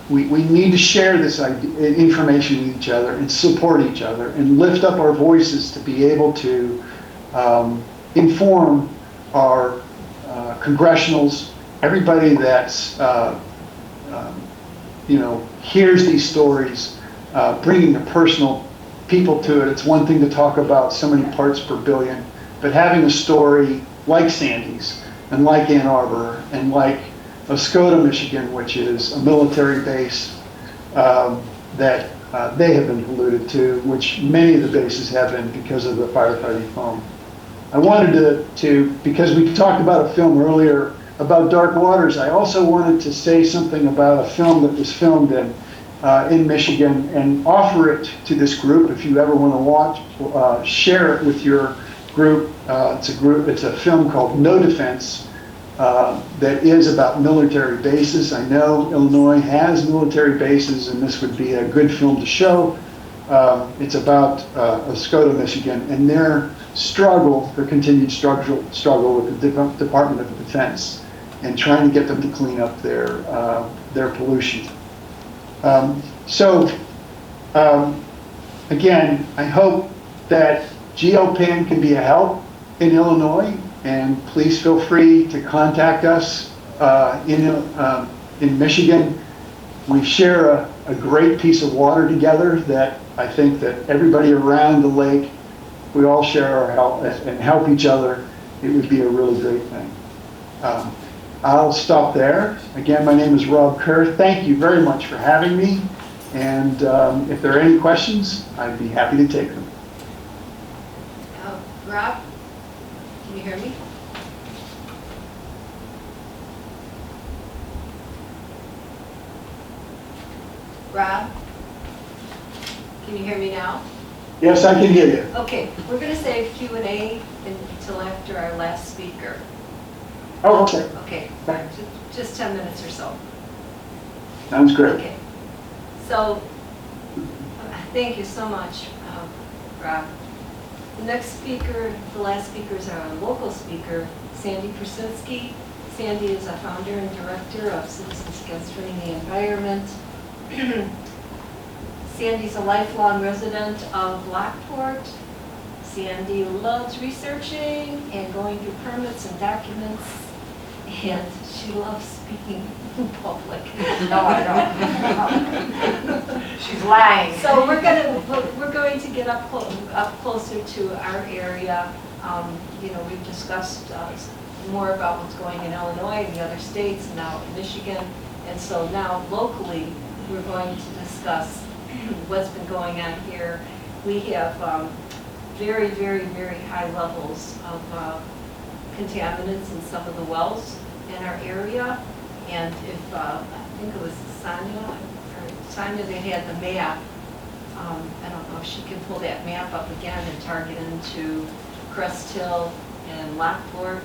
we need to share this information with each other and support each other and lift up our voices to be able to inform our congressionals, everybody that's hears these stories, bringing the personal people to it. It's one thing to talk about so many parts per billion, but having a story like Sandy's and like Ann Arbor and like Oscoda, Michigan, which is a military base that they have been polluted to, which many of the bases have been because of the firefighting foam. I wanted to because we talked about a film earlier about Dark Waters, I also wanted to say something about a film that was filmed in Michigan and offer it to this group. If you ever want to watch, share it with your group. It's a film called No Defense that is about military bases. I know Illinois has military bases, and this would be a good film to show. It's about Oscoda, Michigan, and their continued struggle with the Department of Defense and trying to get them to clean up their pollution. Again, I hope that GeoPan can be a help in Illinois, and please feel free to contact us in Michigan. We share a great piece of water together that I think that everybody around the lake, we all share our help and help each other. It would be a really great thing. I'll stop there. Again, my name is Rob Kerr. Thank you very much for having me. And if there are any questions, I'd be happy to take them. Rob, can you hear me? Rob, can you hear me now? Yes, I can hear you. Okay, we're going to save Q&A until after our last speaker. Oh, okay. Okay, just 10 minutes or so. Sounds great. Okay, so thank you so much, Rob. The next speaker, the last speaker is our local speaker, Sandy Krasinski. Sandy is a founder and director of Citizens Against Ruining the Environment. Sandy's a lifelong resident of Lockport. Sandy loves researching and going through permits and documents, and she loves speaking in public. No, I don't. She's lying. So we're going to get up closer to our area. We've discussed more about what's going in Illinois and the other states, now in Michigan, and so now locally we're going to discuss what's been going on here. We have very, very, very high levels of contaminants in some of the wells in our area. And if, I think it was Sonya, they had the map. I don't know if she can pull that map up again and target into Crest Hill and Lockport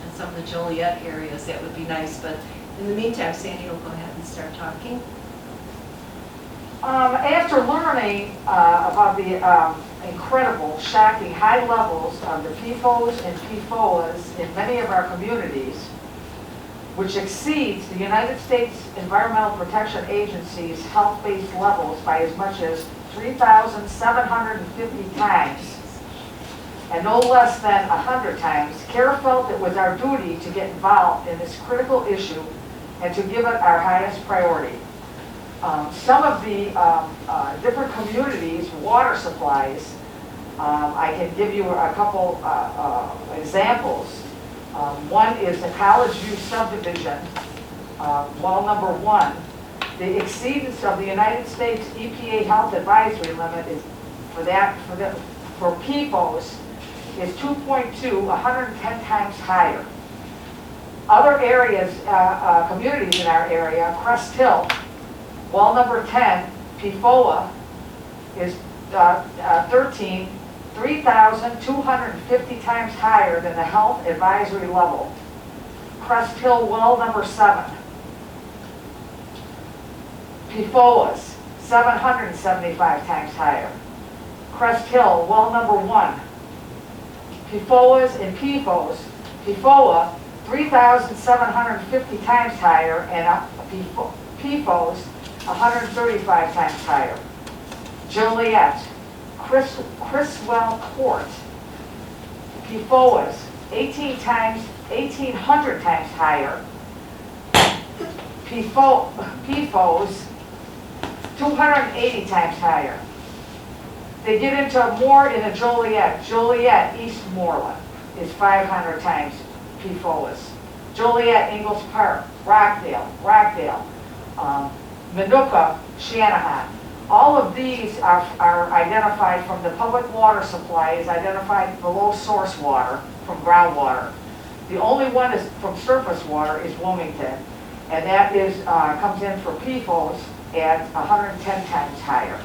and some of the Joliet areas. That would be nice. But in the meantime, Sandy will go ahead and start talking. After learning about the incredible, shocking high levels of the PFOS and PFOAs in many of our communities, which exceeds the United States Environmental Protection Agency's health-based levels by as much as 3,750 times, and no less than 100 times, Kerr felt it was our duty to get involved in this critical issue and to give it our highest priority. Some of the different communities' water supplies, I can give you a couple examples. One is the College View subdivision, well number 1. The exceedance of the United States EPA health advisory limit is for PFOS is 2.2, 110 times higher. Other areas, communities in our area, Crest Hill, well number 10, PFOA is 13, 3,250 times higher than the health advisory level. Crest Hill well number 7. PFOAs, 775 times higher. Crest Hill, well number 1, PFOAs and PFOS, PFOA, 3,750 times higher, and PFOS, 135 times higher. Joliet, Criswell Court, PFOAs, 1,800 times higher. PFOS, 280 times higher. They get into more in a Joliet. Joliet, Eastmoreland is 500 times PFOS. Joliet, Ingalls Park, Rockdale, Manuka, Shanahan. All of these are identified from the public water supply, is identified below source water from groundwater. The only one is from surface water is Wilmington, and that is comes in for PFOS at 110 times higher.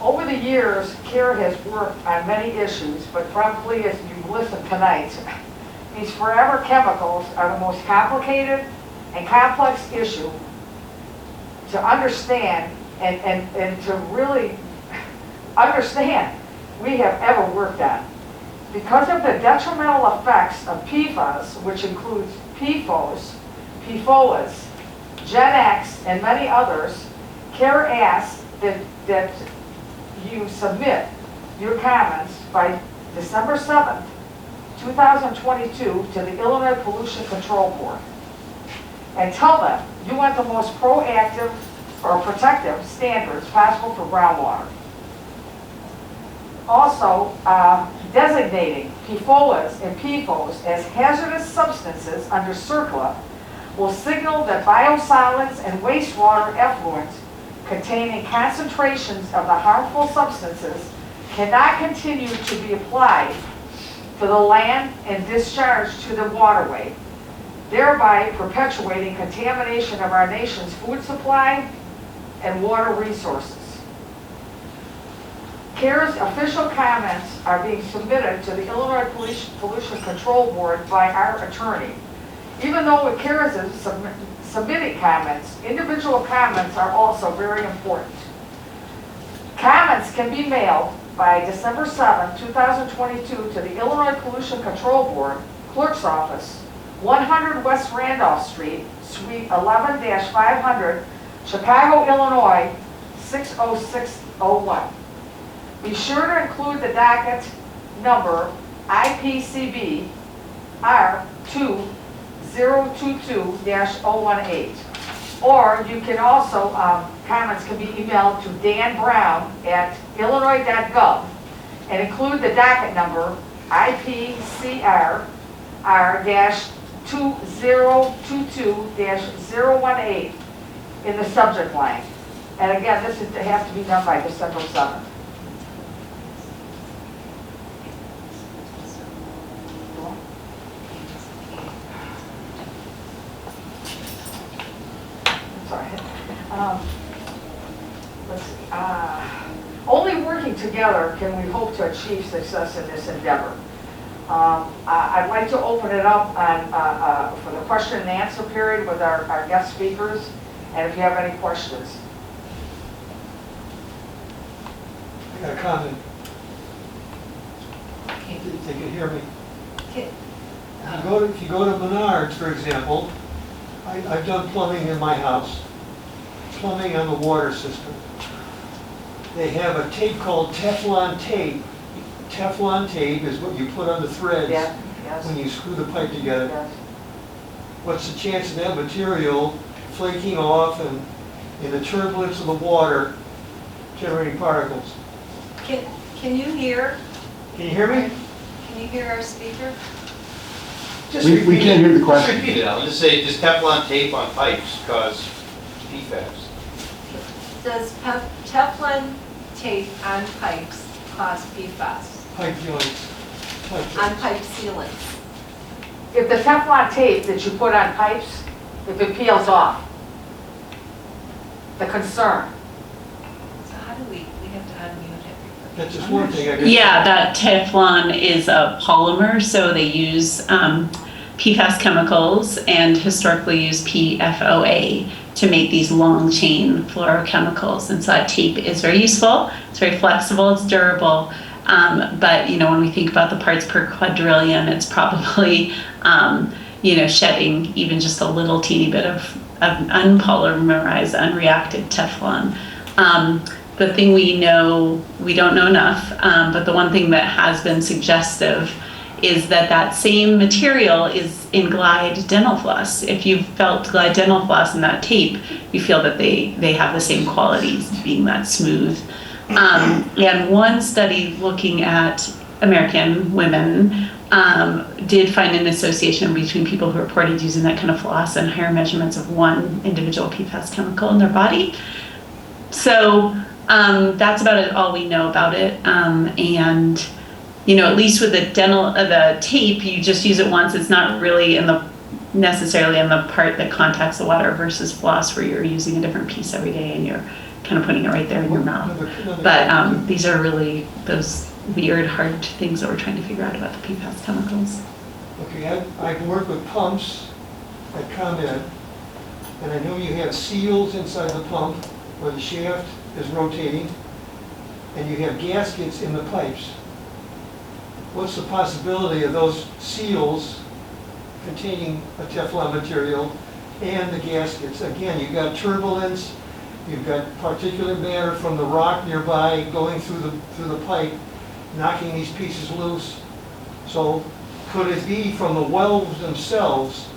Over the years, Kerr has worked on many issues, but probably as you've listened tonight, these forever chemicals are the most complicated and complex issue to understand and to really understand we have ever worked on. Because of the detrimental effects of PFAS, which includes PFOS, PFOAs, Gen X, and many others, Kerr asks that you submit your comments by December 7th, 2022 to the Illinois Pollution Control Board. And tell them you want the most proactive or protective standards possible for groundwater. Also, designating PFOAs and PFOS as hazardous substances under CERCLA will signal that biosolids and wastewater effluents containing concentrations of the harmful substances cannot continue to be applied to the land and discharged to the waterway, thereby perpetuating contamination of our nation's food supply and water resources. Kerr's official comments are being submitted to the Illinois Pollution Control Board by our attorney. Even though Kerr is submitting comments, individual comments are also very important. Comments can be mailed by December 7, 2022 to the Illinois Pollution Control Board, Clerk's Office, 100 West Randolph Street, Suite 11-500, Chicago, Illinois, 60601. Be sure to include the docket number IPCB R2022-018. Or you can also, comments can be emailed to Dan Brown at illinois.gov and include the docket number IPCR R-2022-018 in the subject line. And again, this has to be done by December 7th. Sorry. Let's see. Only working together can we hope to achieve success in this endeavor. I'd like to open it up for the question and answer period with our guest speakers, and if you have any questions. I got a comment. They can hear me. Okay. If you go to Menards, for example, I've done plumbing in my house, plumbing on the water system. They have a tape called Teflon tape. Teflon tape is what you put on the threads when you screw the pipe together. Yes. What's the chance of that material flaking off and in the turbulence of the water generating particles? Can you hear? Can you hear me? Can you hear our speaker? We can't hear the question. Repeat it, I'll just say, does Teflon tape on pipes cause PFAS? Does Teflon tape on pipes cause PFAS? Pipe joints. On pipe sealants? If the Teflon tape that you put on pipes, if it peels off, the concern. So how do we have to unmute it? That's just one thing, I guess. Yeah, that Teflon is a polymer, so they use PFAS chemicals and historically used PFOA to make these long chain fluorochemicals. And so that tape is very useful, it's very flexible, it's durable. But when we think about the parts per quadrillion, it's probably shedding even just a little teeny bit of unpolymerized, unreacted Teflon. The thing we don't know enough, but the one thing that has been suggestive is that same material is in Glide dental floss. If you've felt Glide dental floss in that tape, you feel that they have the same qualities, being that smooth. And one study looking at American women did find an association between people who reported using that kind of floss and higher measurements of one individual PFAS chemical in their body. So that's about all we know about it. And at least with the tape, you just use it once. It's not really necessarily in the part that contacts the water versus floss, where you're using a different piece every day and you're kind of putting it right there in your mouth. But these are really those weird, hard things that we're trying to figure out about the PFAS chemicals. Okay, I've worked with pumps at ComEd, and I know you have seals inside the pump where the shaft is rotating, and you have gaskets in the pipes. What's the possibility of those seals containing a Teflon material and the gaskets? Again, you've got turbulence, you've got particulate matter from the rock nearby going through the pipe, knocking these pieces loose. So could it be from the wells themselves,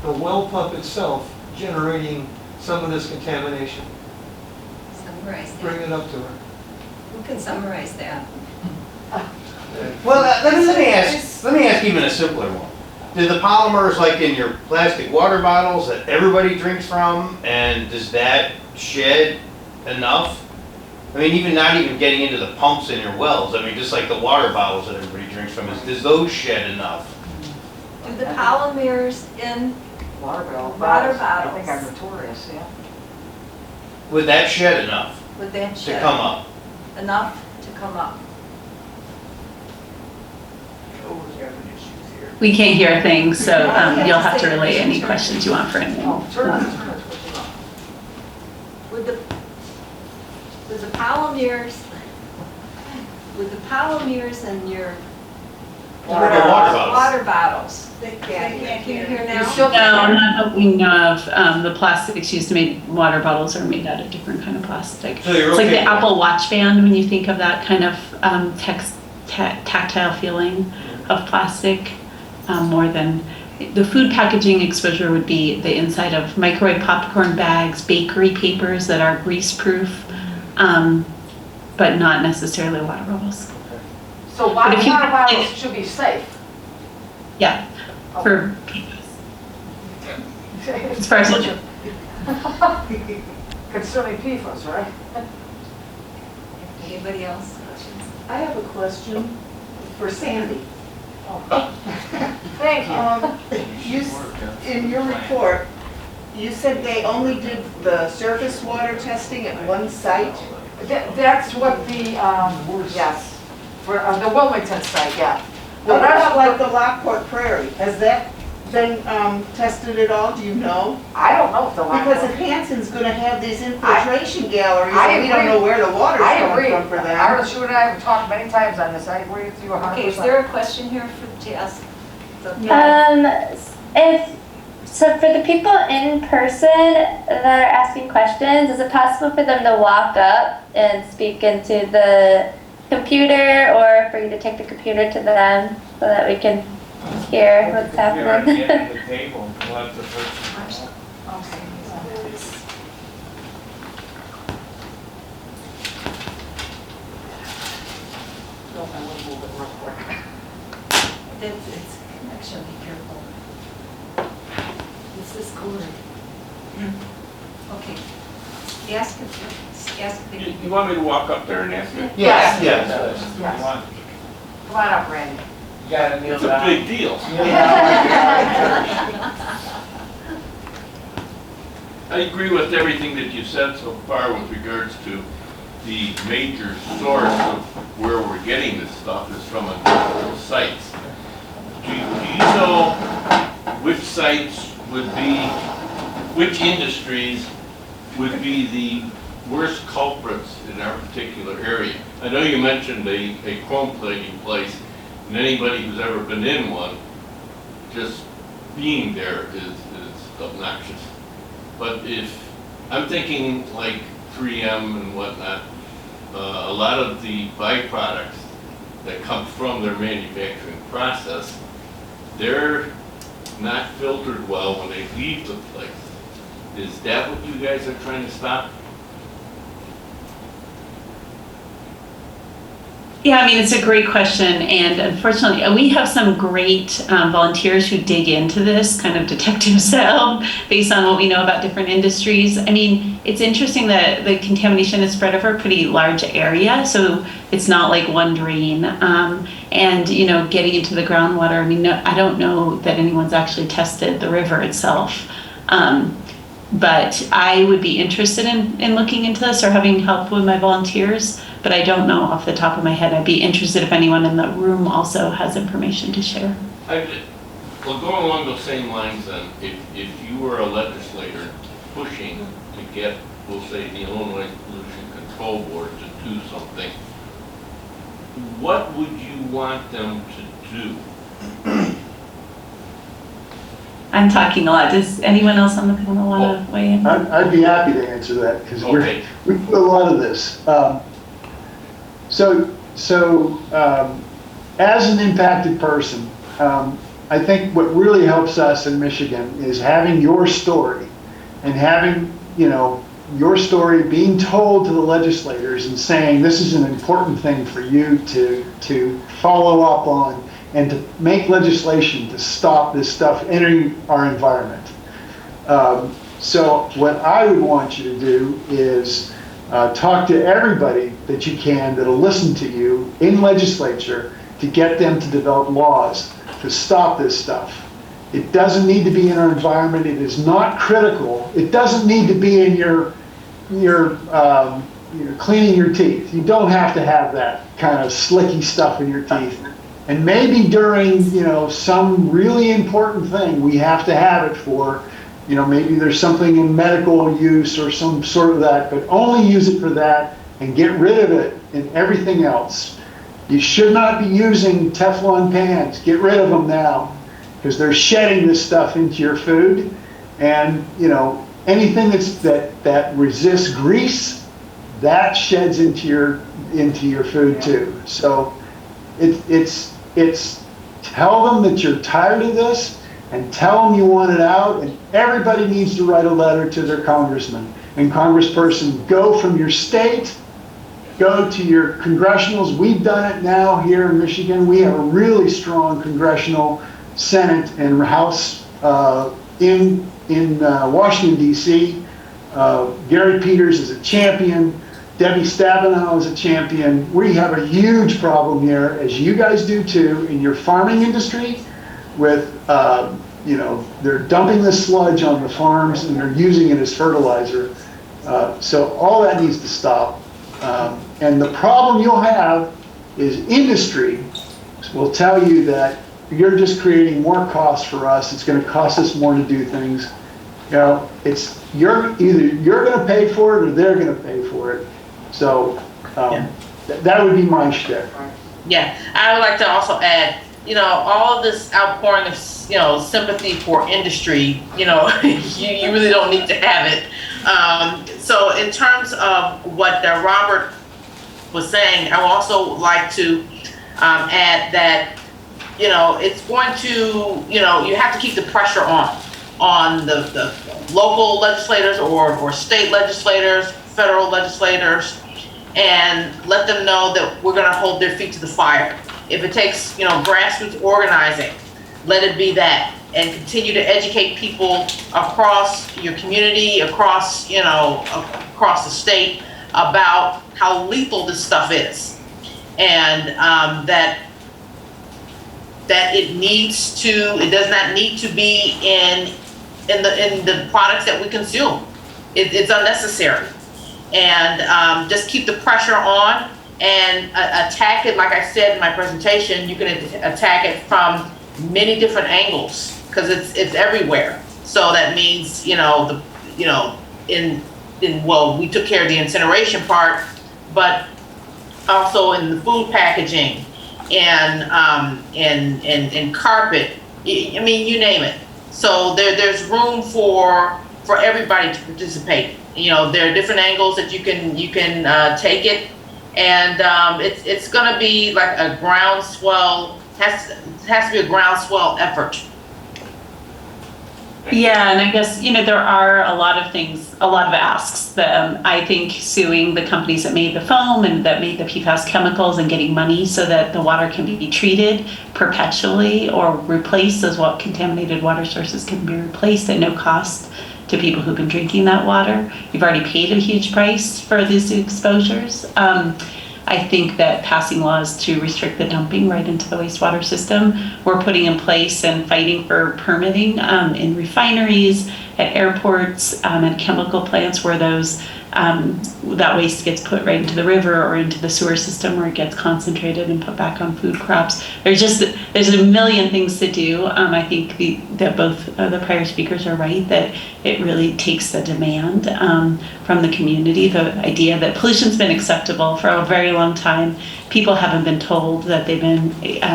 the well pump itself, generating some of this contamination? Summarize that. Bring it up to her. Who can summarize that? Well, let me ask even a simpler one. Do the polymers, like in your plastic water bottles that everybody drinks from, and does that shed enough? I mean, not even getting into the pumps in your wells, just like the water bottles that everybody drinks from, does those shed enough? Do the polymers in Water Water bottles, I bottles. think are notorious, yeah. Would that shed enough would that to shed come up? enough to come up? We can't hear a thing, so you'll have to relay any questions you want for anyone. Oh, turn it, switch it on. Would the polymers in your water bottles? Can you hear now? No, not that we know of. The plastics used to make water bottles are made out of different kind of plastic. So you're It's like okay the with Apple Watch band when you think of that kind of tactile feeling of plastic, more than the food packaging exposure would be the inside of microwave popcorn bags, bakery papers that are grease proof, but not necessarily water bottles. So But if you- water bottles should be safe. Yeah, for as far as Concerning PFAS, right? Anybody else? Questions? I have a question for Sandy. Thank you. In your report, you said they only did the surface water testing at one site? That's what the, yes, for the Wilmington site, yeah. What about like the Lockport Prairie? Has that been tested at all? Do you know? I don't know if the Because if Lockport. Hanson's gonna have these infiltration galleries, I and we don't agree. know where the water's I coming agree. from for them. Arnold, you and I have talked many times on this, I agree with you 100%. Okay, is there a question here to ask? So for the people in person that are asking questions, is it possible for them to walk up and speak into the computer, or for you to take the computer to them so that we can hear what's happening? the table, we'll have the person. It's connection, be careful. This is cooler. Okay. Ask the. You want me to walk up there and ask it? Yes, Yes. yes. Yes. Come on. Come on up, Randy. You gotta kneel down. It's a big deal. I agree with everything that you said so far with regards to the major source of where we're getting this stuff is from industrial sites. Do you know which sites would be, which industries would be the worst culprits in our particular area? I know you mentioned a chrome plating place, and anybody who's ever been in one, just being there is obnoxious. But if, I'm thinking like 3M and whatnot, a lot of the byproducts that come from their manufacturing process, they're not filtered well when they leave the place. Is that what you guys are trying to stop? Yeah, I mean, it's a great question, and unfortunately, we have some great volunteers who dig into this kind of detective style based on what we know about different industries. I mean, it's interesting that the contamination is spread over a pretty large area, so it's not like one drain. And, you know, getting into the groundwater, I mean, no, I don't know that anyone's actually tested the river itself. But I would be interested in looking into this or having help with my volunteers, but I don't know off the top of my head. I'd be interested if anyone in the room also has information to share. Well, going along those same lines then, if you were a legislator pushing to get, we'll say, the Illinois Pollution Control Board to do something, what would you want them to do? I'm talking a lot. Does anyone else on the panel want to weigh in? I'd be happy to answer that because Okay. we do a lot of this. As an impacted person, I think what really helps us in Michigan is having your story and having, you know, your story being told to the legislators and saying this is an important thing for you to follow up on and to make legislation to stop this stuff entering our environment. So what I would want you to do is talk to everybody that you can that'll listen to you in legislature to get them to develop laws to stop this stuff. It doesn't need to be in our environment. It is not critical. It doesn't need to be in your cleaning your teeth. You don't have to have that kind of slicky stuff in your teeth. And maybe during, you know, some really important thing, we have to have it for, you know, maybe there's something in medical use or some sort of that, but only use it for that and get rid of it in everything else. You should not be using Teflon pans. Get rid of them now because they're shedding this stuff into your food. And, you know, anything that resists grease, that sheds into your food too. So it's tell them that you're tired of this and tell them you want it out, and everybody needs to write a letter to their congressman and congressperson. Go from your state, go to your congressionals. We've done it now here in Michigan. We have a really strong congressional Senate and House in Washington, D.C. Gary Peters is a champion. Debbie Stabenow is a champion. We have a huge problem here, as you guys do too, in your farming industry with, you know, they're dumping this sludge on the farms and they're using it as fertilizer. So all that needs to stop. And the problem you'll have is industry will tell you that you're just creating more costs for us. It's going to cost us more to do things. You know, it's either you're going to pay for it or they're going to pay for it. So that would be my shtick. Yeah, I would like to also add, you know, all of this outpouring of, you know, sympathy for industry, you know, you really don't need to have it. So in terms of what Robert was saying, I would also like to add that, you know, it's going to, you know, you have to keep the pressure on the local legislators or state legislators, federal legislators, and let them know that we're going to hold their feet to the fire. If it takes, you know, grassroots organizing, let it be that, and continue to educate people across your community, across, you know, across the state about how lethal this stuff is, and that it does not need to be in the products that we consume. It's unnecessary. And just keep the pressure on and attack it. Like I said in my presentation, you can attack it from many different angles. because it's everywhere. So that means, well, we took care of the incineration part, but also in the food packaging and carpet, I mean, you name it. So there's room for everybody to participate. There are different angles that you can take it, and it's gonna be like a groundswell, has to be a groundswell effort. Yeah, and I guess, there are a lot of things, a lot of asks that I think suing the companies that made the foam and that made the PFAS chemicals and getting money so that the water can be treated perpetually or replaced as what contaminated water sources can be replaced at no cost to people who've been drinking that water. You've already paid a huge price for these exposures. I think that passing laws to restrict the dumping right into the wastewater system, we're putting in place and fighting for permitting in refineries, at airports, at chemical plants where that waste gets put right into the river or into the sewer system where it gets concentrated and put back on food crops. There's a million things to do. I think that both the prior speakers are right, that it really takes the demand from the community, the idea that pollution's been acceptable for a very long time. People haven't been told that they've been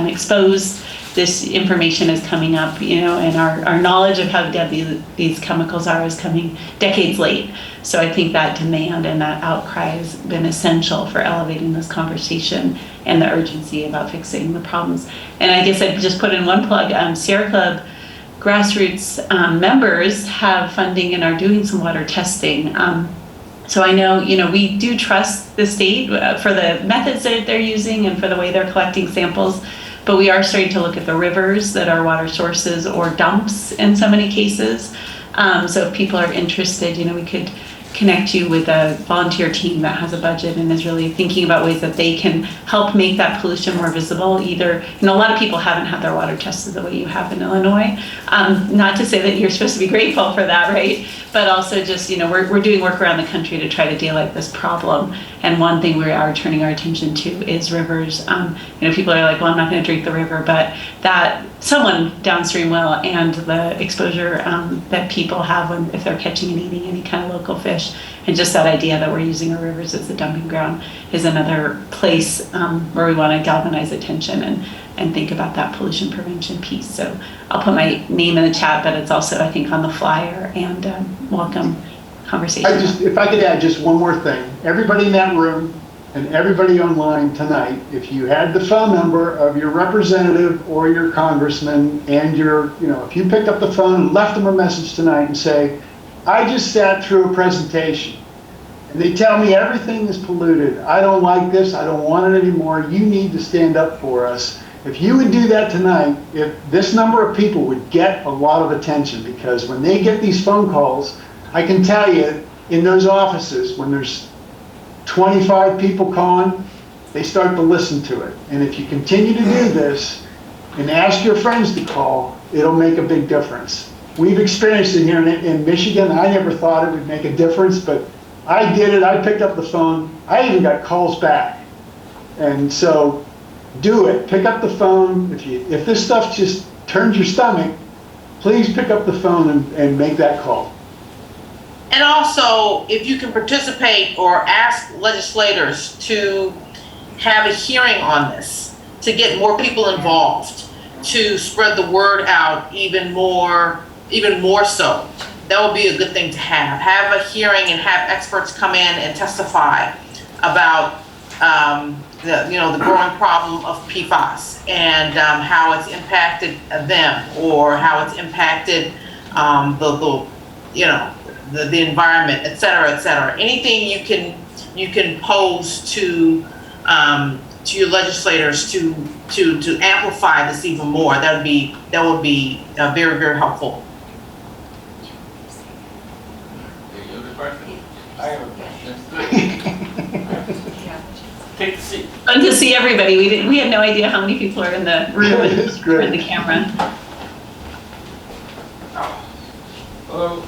exposed. This information is coming up, and our knowledge of how deadly these chemicals are is coming decades late. So I think that demand and that outcry has been essential for elevating this conversation and the urgency about fixing the problems. And I guess I'd just put in one plug. Sierra Club grassroots members have funding and are doing some water testing. So I know, we do trust the state for the methods that they're using and for the way they're collecting samples. But we are starting to look at the rivers that are water sources or dumps in so many cases. So if people are interested, we could connect you with a volunteer team that has a budget and is really thinking about ways that they can help make that pollution more visible. Either, a lot of people haven't had their water tested the way you have in Illinois. Not to say that you're supposed to be grateful for that, right? But also just, we're doing work around the country to try to deal with this problem. And one thing we are turning our attention to is rivers. People are like, well, I'm not going to drink the river, but that someone downstream will, and the exposure that people have if they're catching and eating any kind of local fish. And just that idea that we're using our rivers as a dumping ground is another place where we want to galvanize attention and think about that pollution prevention piece. So I'll put my name in the chat, but it's also, I think, on the flyer, and welcome conversation. If I could add just one more thing. Everybody in that room and everybody online tonight, if you had the phone number of your representative or your congressman and if you picked up the phone and left them a message tonight and say, I just sat through a presentation and they tell me everything is polluted. I don't like this. I don't want it anymore. You need to stand up for us. If you would do that tonight, if this number of people would get a lot of attention, because when they get these phone calls, I can tell you in those offices, when there's 25 people calling, they start to listen to it. And if you continue to do this and ask your friends to call, it'll make a big difference. We've experienced it here in Michigan. I never thought it would make a difference, but I did it. I picked up the phone. I even got calls back. And so do it. Pick up the phone. If this stuff just turns your stomach, please pick up the phone and make that call. And also, if you can participate or ask legislators to have a hearing on this, to get more people involved, to spread the word out even more so, that would be a good thing to have. Have a hearing and have experts come in and testify about the growing problem of PFAS and how it's impacted them, or how it's impacted the environment, et cetera, Anything you can pose to your legislators to amplify this even more. That would be very, very helpful. I have a question. Take a seat. Fun to see everybody. We had no idea how many people are in the room or in the camera. Hello,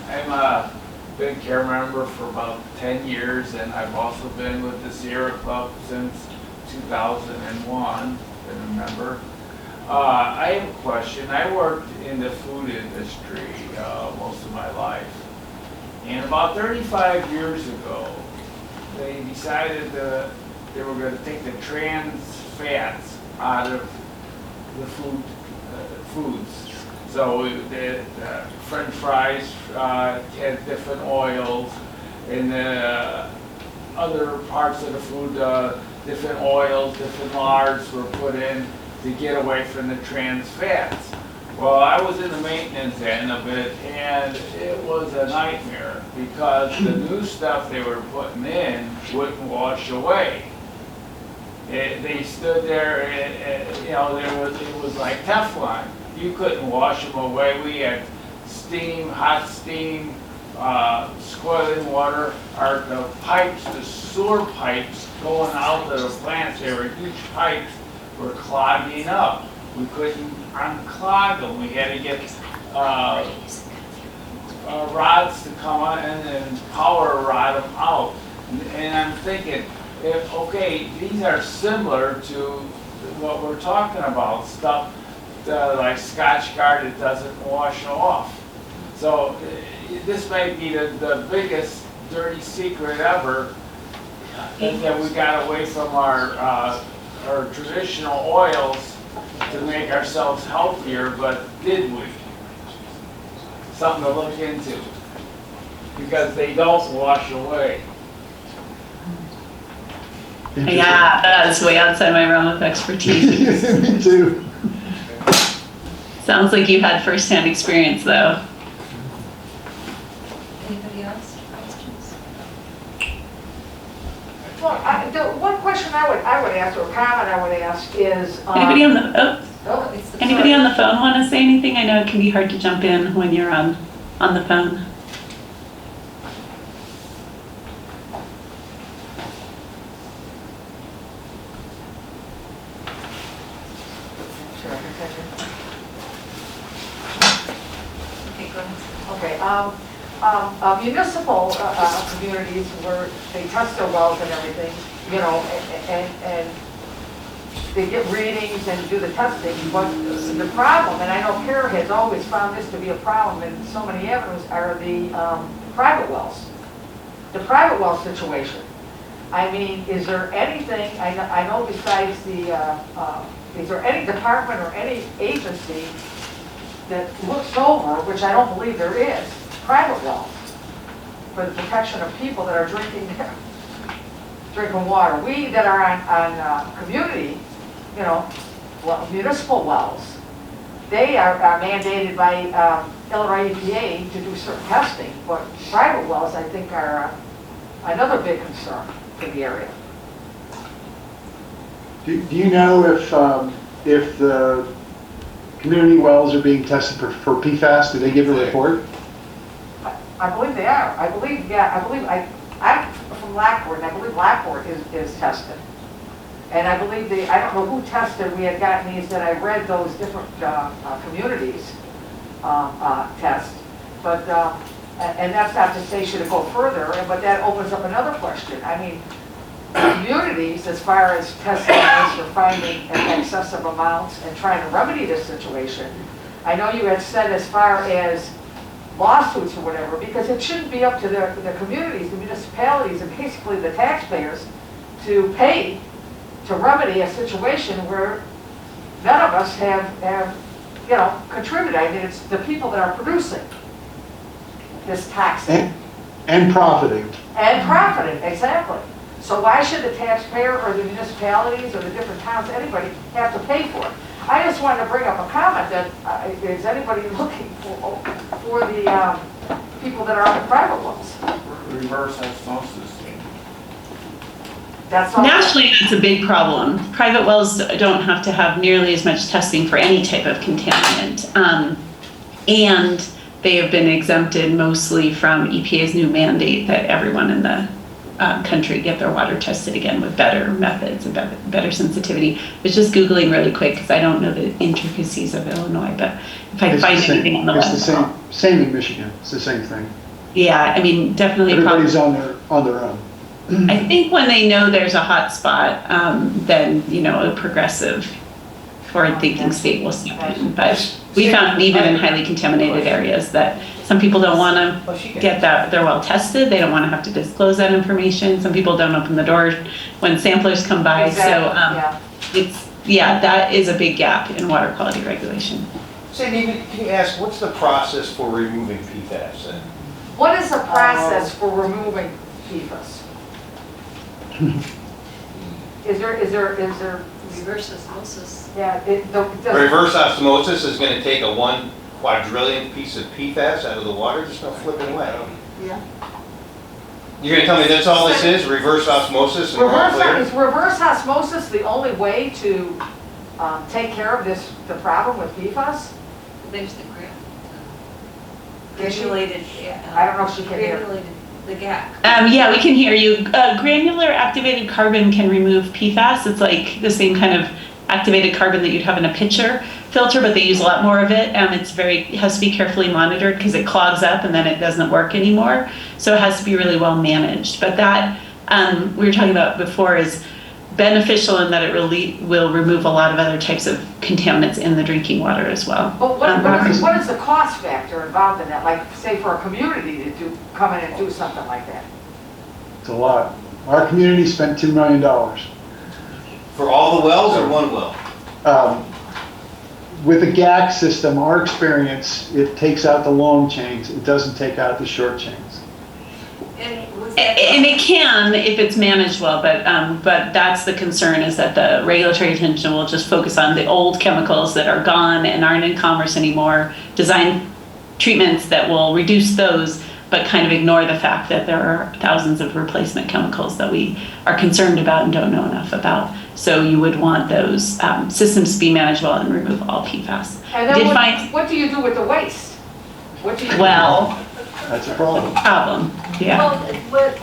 I'm a been Kerr member for about 10 years, and I've also been with the Sierra Club since 2001, been a member. I have a question. I worked in the food industry most of my life. And about 35 years ago, they decided that they were going to take the trans fats out of the foods. So the French fries had different oils, and the other parts of the food, different oils, different lards were put in to get away from the trans fats. Well, I was in the maintenance end of it, and it was a nightmare because the new stuff they were putting in wouldn't wash away. They stood there, and, you know, it was like Teflon. You couldn't wash them away. We had steam, hot steam, squirting water. The pipes, the sewer pipes going out of the plants, they were huge pipes, were clogging up. We couldn't unclog them. We had to get rods to come on and power rod them out. And I'm thinking, okay, these are similar to what we're talking about, stuff like Scotch Guard that doesn't wash off. So this may be the biggest dirty secret ever, that we got away from our traditional oils to make ourselves healthier, but did we? Something to look into, because they don't wash away. Yeah, that's way outside my realm of expertise. Me too. Sounds like you had firsthand experience, though. Anybody else? Questions? Well, the one question I would ask, or comment I would ask is. Anybody on the Anybody on the phone want to say anything? I know it can be hard to jump in when you're on the phone. Sure, I can continue. Okay, go ahead. Okay, municipal communities where they test their wells and everything, you know, and they get readings and do the testing, but the problem, and I know Kerr has always found this to be a problem in so many avenues, are the private wells. The private well situation. I mean, is there anything, I know besides the, is there any department or any agency that looks over, which I don't believe there is, private wells for the protection of people that are drinking water? We that are on community, you know, municipal wells, they are mandated by Illinois EPA to do certain testing, but private wells, I think, are another big concern for the area. Do you know if the community wells are being tested for PFAS? Do they give a report? I believe they are. I believe, yeah, I'm from Lockport, and I believe Lockport is tested. And I believe I don't know who tested, we had gotten these, that I read those different communities test. But, and that's not to say should it go further, but that opens up another question. I mean, communities, as far as testing this or finding excessive amounts and trying to remedy this situation, I know you had said as far as lawsuits or whatever, because it shouldn't be up to the communities, the municipalities, and basically the taxpayers to pay to remedy a situation where none of us have you know, contributed. I mean, it's the people that are producing this toxin. And profiting. And profiting, exactly. So why should the taxpayer or the municipalities or the different towns, anybody, have to pay for it? I just wanted to bring up a comment that, is anybody looking for the people that are on the private wells? Reverse osmosis. That's all. Nationally, that's a big problem. Private wells don't have to have nearly as much testing for any type of contaminant. And they have been exempted mostly from EPA's new mandate that everyone in the country get their water tested again with better methods and better sensitivity. I was just Googling really quick because I don't know the intricacies of Illinois, but if I find anything on the web. It's the same in Michigan. It's the same thing. Yeah, I mean, definitely. Everybody's on their own. I think when they know there's a hot spot, then, you know, a progressive forward-thinking state will step in. But we found even in highly contaminated areas that some people don't want to get their well tested. They don't want to have to disclose that information. Some people don't open the door when samplers come by. Exactly, So that is a big gap in water quality regulation. Sandy, can you ask, what's the process for removing PFAS then? What is the process for removing PFAS? Is there, Reverse osmosis. yeah, Reverse osmosis is gonna take a 1 quadrillionth piece of PFAS out of the water, there's no flipping way. Yeah. You're gonna tell me that's all this is, reverse osmosis and we're all clear? Is reverse osmosis the only way to take care of the problem with PFAS? There's the Did she? granulated. I don't know if she can hear. Granulated, the GAC. Yeah, we can hear you. Granular activated carbon can remove PFAS. It's like the same kind of activated carbon that you'd have in a pitcher filter, but they use a lot more of it. It has to be carefully monitored because it clogs up and then it doesn't work anymore. So it has to be really well managed. But that we were talking about before is beneficial in that it really will remove a lot of other types of contaminants in the drinking water as well. But what is the cost factor involved in that? Like, say, for a community to come in and do something like that? It's a lot. Our community spent $2 million. For all the wells or one well? With the GAC system, our experience, it takes out the long chains. It doesn't take out the short chains. And it can if it's managed well, but that's the concern, is that the regulatory attention will just focus on the old chemicals that are gone and aren't in commerce anymore, design treatments that will reduce those, but kind of ignore the fact that there are thousands of replacement chemicals that we are concerned about and don't know enough about. So you would want those systems to be managed well and remove all PFAS. And then what do you do with the waste? What do you do? Well, that's a problem. Yeah.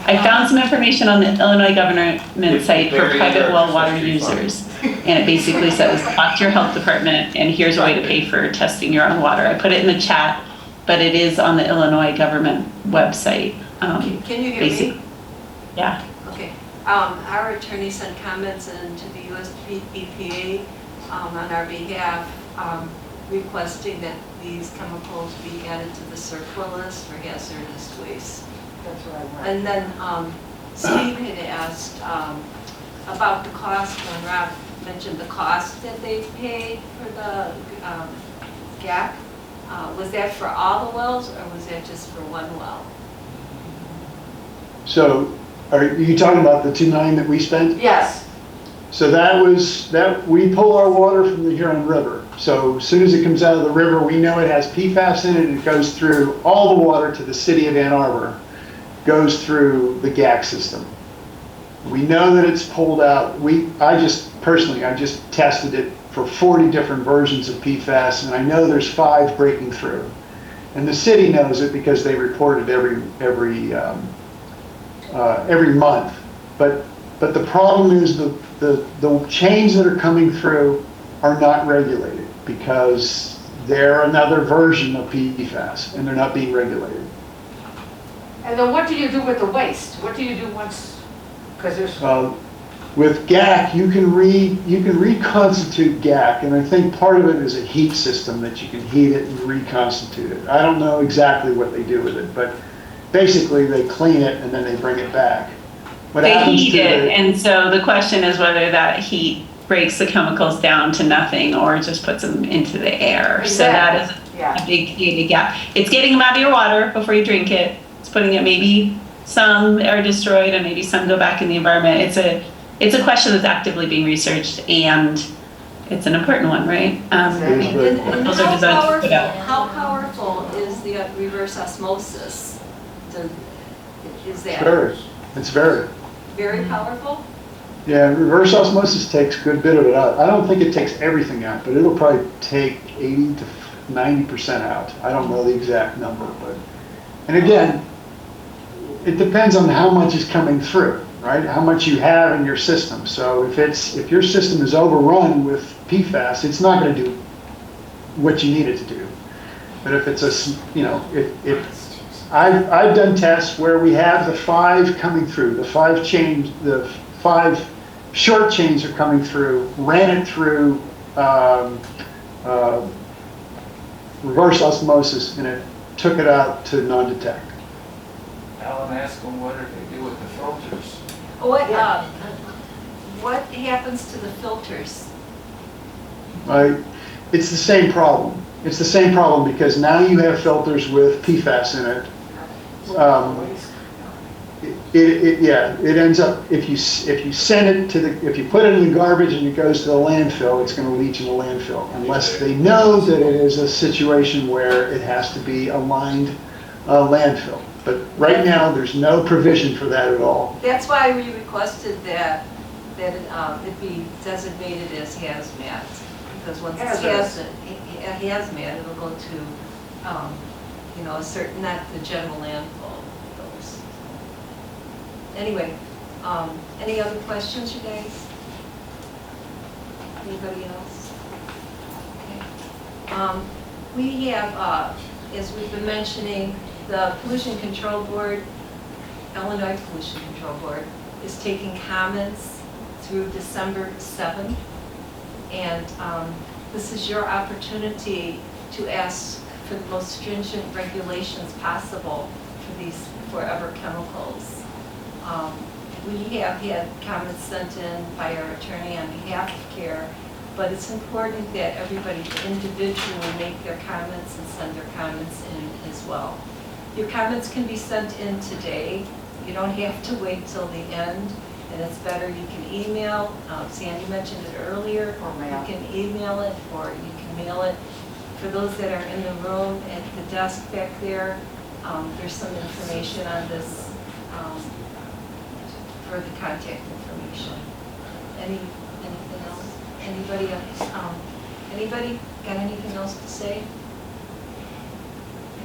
I found some information on the Illinois government site for private well water users. And it basically says, talk to your health department and here's a way to pay for testing your own water. I put it in the chat, but it is on the Illinois government website. Can you hear me? Yeah. Okay. Our attorney sent comments into the US EPA on our behalf, requesting that these chemicals be added to the CERCLA list for hazardous waste. That's what I want. And then Steve had asked about the cost, when Rob mentioned the cost that they paid for the GAC. Was that for all the wells or was that just for one well? So are you talking about the $2 million that we spent? Yes. So we pull our water from the Huron River. So as soon as it comes out of the river, we know it has PFAS in it, and it goes through all the water to the city of Ann Arbor, goes through the GAC system. We know that it's pulled out. I just tested it for 40 different versions of PFAS, and I know there's 5 breaking through. And the city knows it because they report it every month. But the problem is the chains that are coming through are not regulated because they're another version of PFAS and they're not being regulated. And then what do you do with the waste? What do you do once, because there's... With GAC, you can reconstitute GAC, and I think part of it is a heat system that you can heat it and reconstitute it. I don't know exactly what they do with it, but basically they clean it and then they bring it back. They heat it, and so the question is whether that heat breaks the chemicals down to nothing or just puts them into the air. Exactly. So that is a big gap. It's getting them out of your water before you drink it. It's putting it, maybe some are destroyed and maybe some go back in the environment. It's a question that's actively being researched, and it's an important one, right? And how powerful is the reverse osmosis? Is that? It's very. Very powerful? Yeah, reverse osmosis takes a good bit of it out. I don't think it takes everything out, but it'll probably take 80 to 90% out. I don't know the exact number, but, and again, it depends on how much is coming through, right? How much you have in your system. So if your system is overrun with PFAS, it's not going to do what you need it to do. But if it's if I've done tests where we have the 5 coming through, the 5 short chains are coming through, ran it through um, uh, reverse osmosis in it, took it out to non-detect. Alan asked them what do they do with the filters? What happens to the filters? Right? It's the same problem. It's the same problem because now you have filters with PFAS in it. It ends up, if you send it to the, if you put it in the garbage and it goes to the landfill, it's going to leach in the landfill, unless they know that it is a situation where it has to be a lined landfill. But right now, there's no provision for that at all. That's why we requested that it be designated as hazmat, because once it's hazmat, it'll go to, a certain, not the general landfill. Those. Anyway, any other questions, you guys? Anybody else? Okay. We have, as we've been mentioning, the Pollution Control Board, Illinois Pollution Control Board, is taking comments through December 7th. And this is your opportunity to ask for the most stringent regulations possible for these forever chemicals. We have had comments sent in by our attorney on behalf of Kerr, but it's important that everybody individually make their comments and send their comments in as well. Your comments can be sent in today. You don't have to wait till the end, and it's better you can email. Sandy mentioned it earlier. Or mail. You can email it or you can mail it. For those that are in the room, at the desk back there, there's some information on this for the contact information. Anything else? Anybody else? Anybody got anything else to say?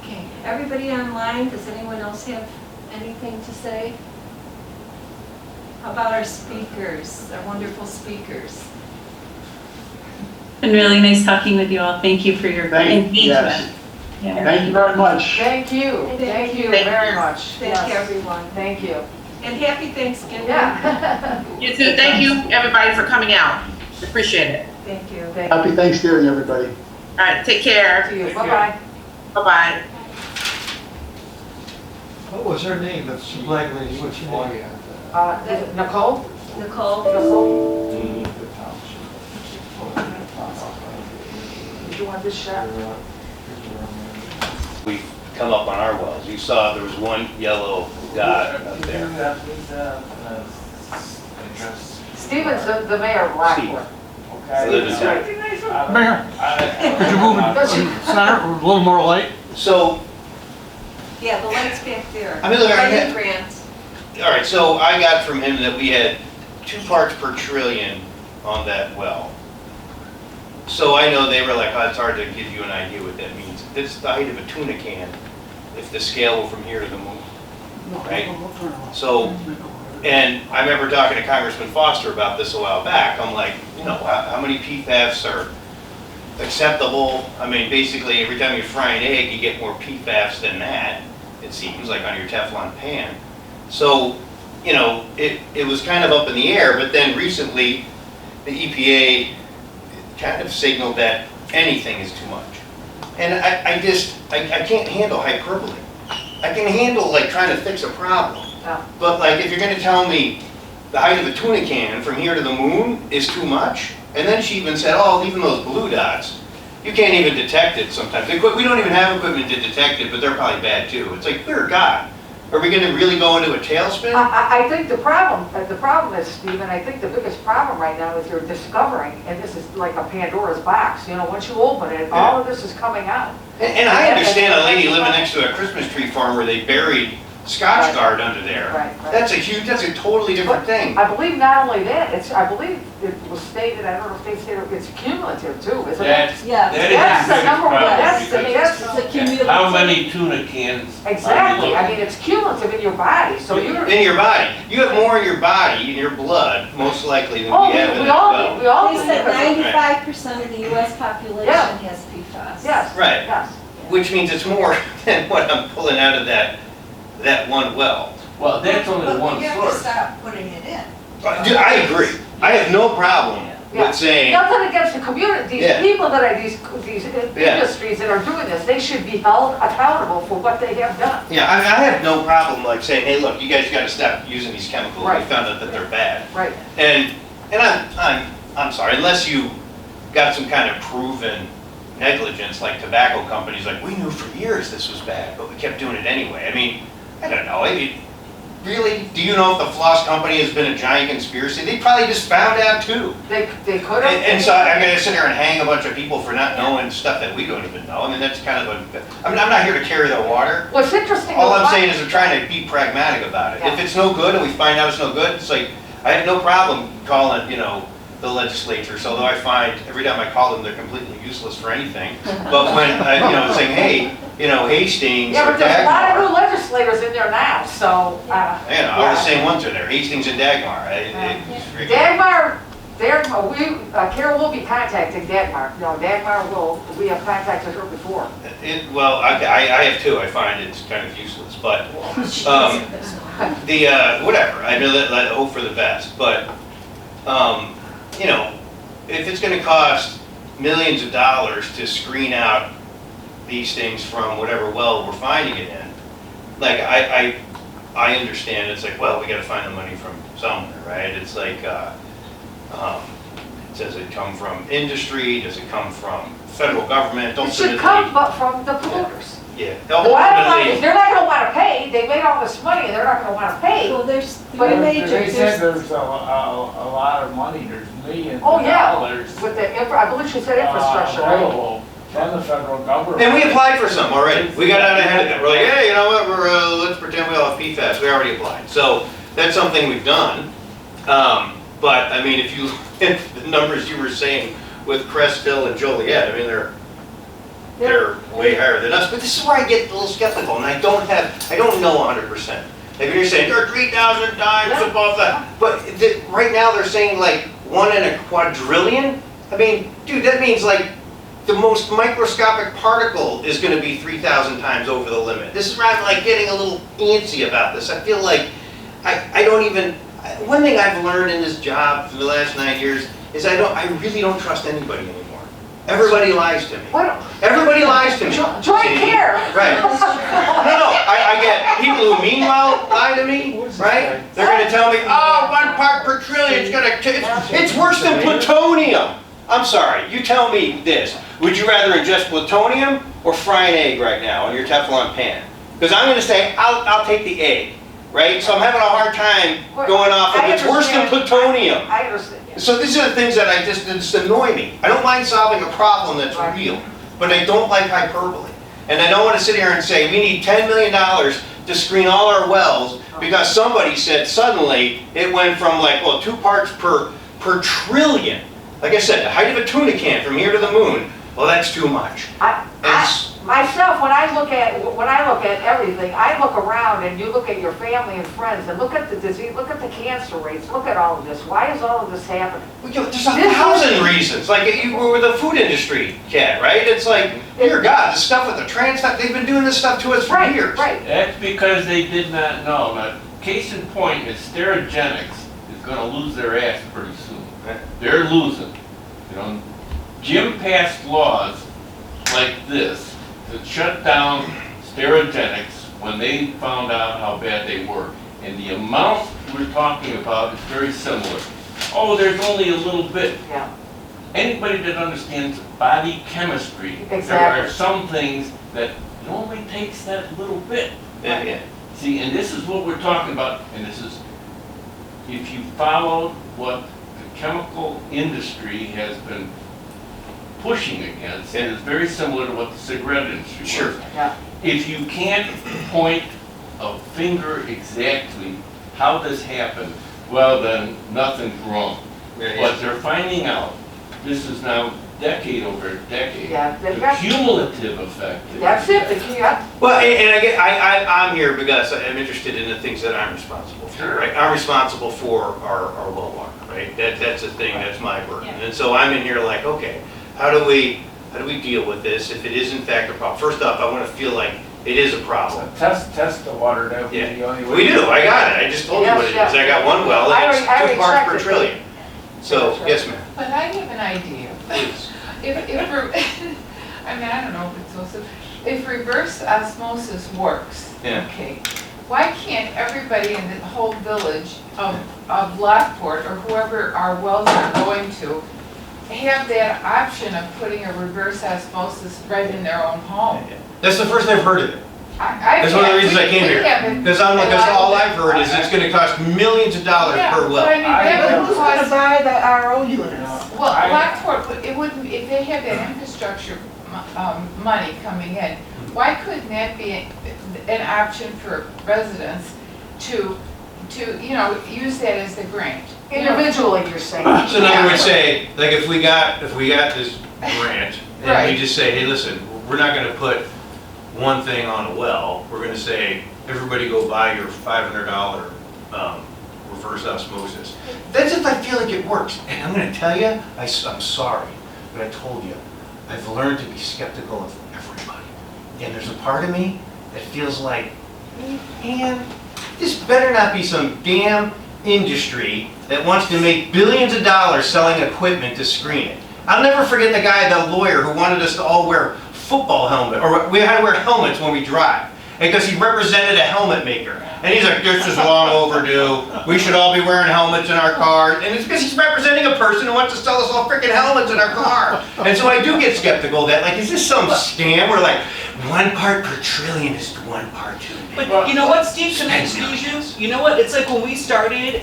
Okay, everybody online, does anyone else have anything to say? How about our speakers, our wonderful speakers? Been really nice talking with you all. Thank you for your engagement. Yes. Yeah. Thank you very much. Thank you, thank you very much. Thank Yes. everyone. Thank you. And happy Thanksgiving. Yeah. You too. Thank you, everybody, for coming out. Appreciate it. Thank you. Happy Thanksgiving, everybody. All right, take care. To you, bye-bye. Bye-bye. What was her name? That's the black lady, what's her name? Is it Nicole? Nicole? Nicole? Did you want this shot? We come up on our wells. You saw there was one yellow dot up there. Steven's the mayor of Blackwood. Live in town. Mayor, could you move it center, a little more light? So, Yeah, the light's back there. I mean, look, I Right had- in Grant. all right, so I got from him that we had 2 parts per trillion on that well. So I know they were like, oh, it's hard to give you an idea what that means. It's the height of a tuna can if the scale were from here to the moon, right? So, and I remember talking to Congressman Foster about this a while back. I'm like, how many PFAS are acceptable? I mean, basically, every time you fry an egg, you get more PFAS than that, it seems, like on your Teflon pan. So, it was kind of up in the air, but then recently, the EPA kind of signaled that anything is too much. And I can't handle hyperbole. I can handle like trying to fix a problem. Yeah. But like if you're gonna tell me the height of a tuna can from here to the moon is too much, and then she even said, oh, even those blue dots, you can't even detect it sometimes. We don't even have equipment to detect it, but they're probably bad too. It's like, dear God, are we gonna really go into a tailspin? I think the problem is, Stephen, I think the biggest problem right now is you're discovering, and this is like a Pandora's box, once you open it, all of this is coming out. And I understand a lady living next to a Christmas tree farm where they buried Scotch Guard under there. Right. That's a totally different thing. I believe not only that, I believe it was stated, I don't know if they stated, it's cumulative too, isn't it? Yeah. That's the number one, that's the cumulative. How many tuna cans? Exactly, I mean, it's cumulative in your body, so you're. In your body. You have more in your body, in your blood, most likely, than Oh, we have in we the all well. do, we all They do. said 95% of the US population Yeah. has PFAS. Yes. Right. Yes. Which means it's more than what I'm pulling out of that one well. Well, that's only one But we have to source. stop putting it in. I agree. I have no problem Yeah. with saying, Nothing against the community, these Yeah. people that are, these industries that are doing this, they should be held accountable for what they have done. yeah, I have no problem like saying, hey, look, you guys gotta stop using these chemicals. We Right. found out that they're bad. Right. And I'm sorry, unless you got some kind of proven negligence, like tobacco companies, like, we knew for years this was bad, but we kept doing it anyway. I mean, I don't know, really, do you know if the floss company has been a giant conspiracy? They probably just found out too. They could have. And so I'm gonna sit here and hang a bunch of people for not knowing stuff that we don't even know. I mean, that's kind of I'm not here to carry their water. What's interesting. All I'm saying is we're trying to be pragmatic about it. Yeah. If it's no good and we find out it's no good, it's like, I have no problem calling, the legislatures, although I find every time I call them, they're completely useless for anything. But when, saying, hey, Hastings Yeah, or but there's a lot of new Dagmar, legislators in there now, so, all the same ones are there, Hastings and Dagmar. Dagmar, Carol will be contacting Dagmar. No, Dagmar we have contacted her before. Well, okay, I have too, I find it's kind of useless, but, whatever, I mean, let hope for the best, but, if it's gonna cost millions of dollars to screen out these things from whatever well we're finding it in, like, I understand, it's like, well, we gotta find the money from somewhere, right? It's like, does it come from industry, does it come from federal government? It should come but from the polluters. Yeah. The bottom line is, they're not gonna wanna pay, they made all this money and they're not gonna wanna pay. Well, there's But three major, They said there's a lot of money, there's millions Oh, of yeah, dollars. with I believe she said infrastructure, right? Available from the federal government. And we applied for some already. We got out ahead of it. We're like, hey, you know what, let's pretend we all have PFAS. We already applied. So that's something we've done. But I mean, if you look at the numbers you were saying with Crest Hill and Joliet, I mean, they're way higher than us. But this is where I get a little skeptical, and I don't know 100%. Like you're saying, they're 3,000 times above that. But right now they're saying like 1 in a quadrillion. I mean, dude, that means like the most microscopic particle is going to be 3,000 times over the limit. This is where I'm like getting a little antsy about this. I feel like I don't even. One thing I've learned in this job for the last 9 years is I really don't trust anybody anymore. Everybody lies to me. Everybody lies to me. Join Kerr. Right. No, I get people who meanwhile lie to me, right? They're going to tell me, oh, 1 part per trillion, it's worse than plutonium. I'm sorry, you tell me this. Would you rather ingest plutonium or fry an egg right now on your Teflon pan? Because I'm going to say, I'll take the egg, right? So I'm having a hard time going off of it's worse than plutonium. I understand. So these are the things that just annoy me. I don't mind solving a problem that's real, but I don't like hyperbole. And I don't want to sit here and say, we need $10 million to screen all our wells because somebody said suddenly it went from like, 2 parts per trillion. Like I said, the height of a tuna can from here to the moon, well, that's too much. Myself, when I look at everything, I look around and you look at your family and friends and look at the disease, look at the cancer rates, look at all of this. Why is all of this happening? There's 1,000 reasons. Like you were the food industry cat, right? It's like, dear God, the stuff with the trans stuff, they've been doing this stuff to us for years. Right. That's because they did not know. Now, case in point is Sterigenics is going to lose their ass pretty soon. They're losing. Jim passed laws like this to shut down Sterigenics when they found out how bad they were. And the amount we're talking about is very similar. Oh, there's only a little bit. Yeah. Anybody that understands body chemistry, Exactly. there are some things that it only takes that little bit. Yeah. See, and this is what we're talking about, and this is, if you followed what the chemical industry has been pushing against, and it's very similar to what the cigarette industry was. Sure. Yeah. If you can't point a finger exactly how this happened, well then, nothing's wrong. But they're finding out, this is now decade over decade, Yeah, the cumulative effect. That's it. Well, and I'm here because I'm interested in the things that I'm responsible for, right? I'm responsible for our well water, right? That's the thing, that's my burden. Yeah. And so I'm in here like, okay, how do we deal with this if it is in fact a problem? First off, I want to feel like it is a problem. Test the water, that would be the only way. We do, I got it. I just told you what it is. I got one well, and it's 2 parts per trillion. So, yes, ma'am. But I have an idea. I mean, I don't know if it's so simple. If reverse osmosis works, Yeah. okay, why can't everybody in the whole village of Lockport, or whoever our wells are going to, have that option of putting a reverse osmosis right in their own home? That's the first I've heard of it. That's That's one of the reasons I came here. Because all I've heard is it's gonna cost millions of dollars per well. But I mean, that would Who's gonna cost, buy the RO units? well, Lockport, it wouldn't, if they had that infrastructure money coming in, why couldn't that be an option for residents to, you know, use that as the grant? Individually, you're saying. So in other words, say, like if we got this grant, and we Right. just say, hey, listen, we're not gonna put one thing on a well, we're gonna say, everybody go buy your $500 reverse osmosis. That's if I feel like it works. And I'm gonna tell you, I'm sorry, but I told you, I've learned to be skeptical of everybody. And there's a part of me that feels like, man, this better not be some damn industry that wants to make billions of dollars selling equipment to screen it. I'll never forget the guy, the lawyer, who wanted us to all wear football helmet, or we had to wear helmets when we drive, because he represented a helmet maker. And he's like, this is long overdue. We should all be wearing helmets in our cars. And it's because he's representing a person who wants to sell us all freaking helmets in our car. And so I do get skeptical that, like, is this some scam where, like, 1 part per trillion is 1 part too many? But you know what, Steve, can I excuse you? You know what, it's like when we started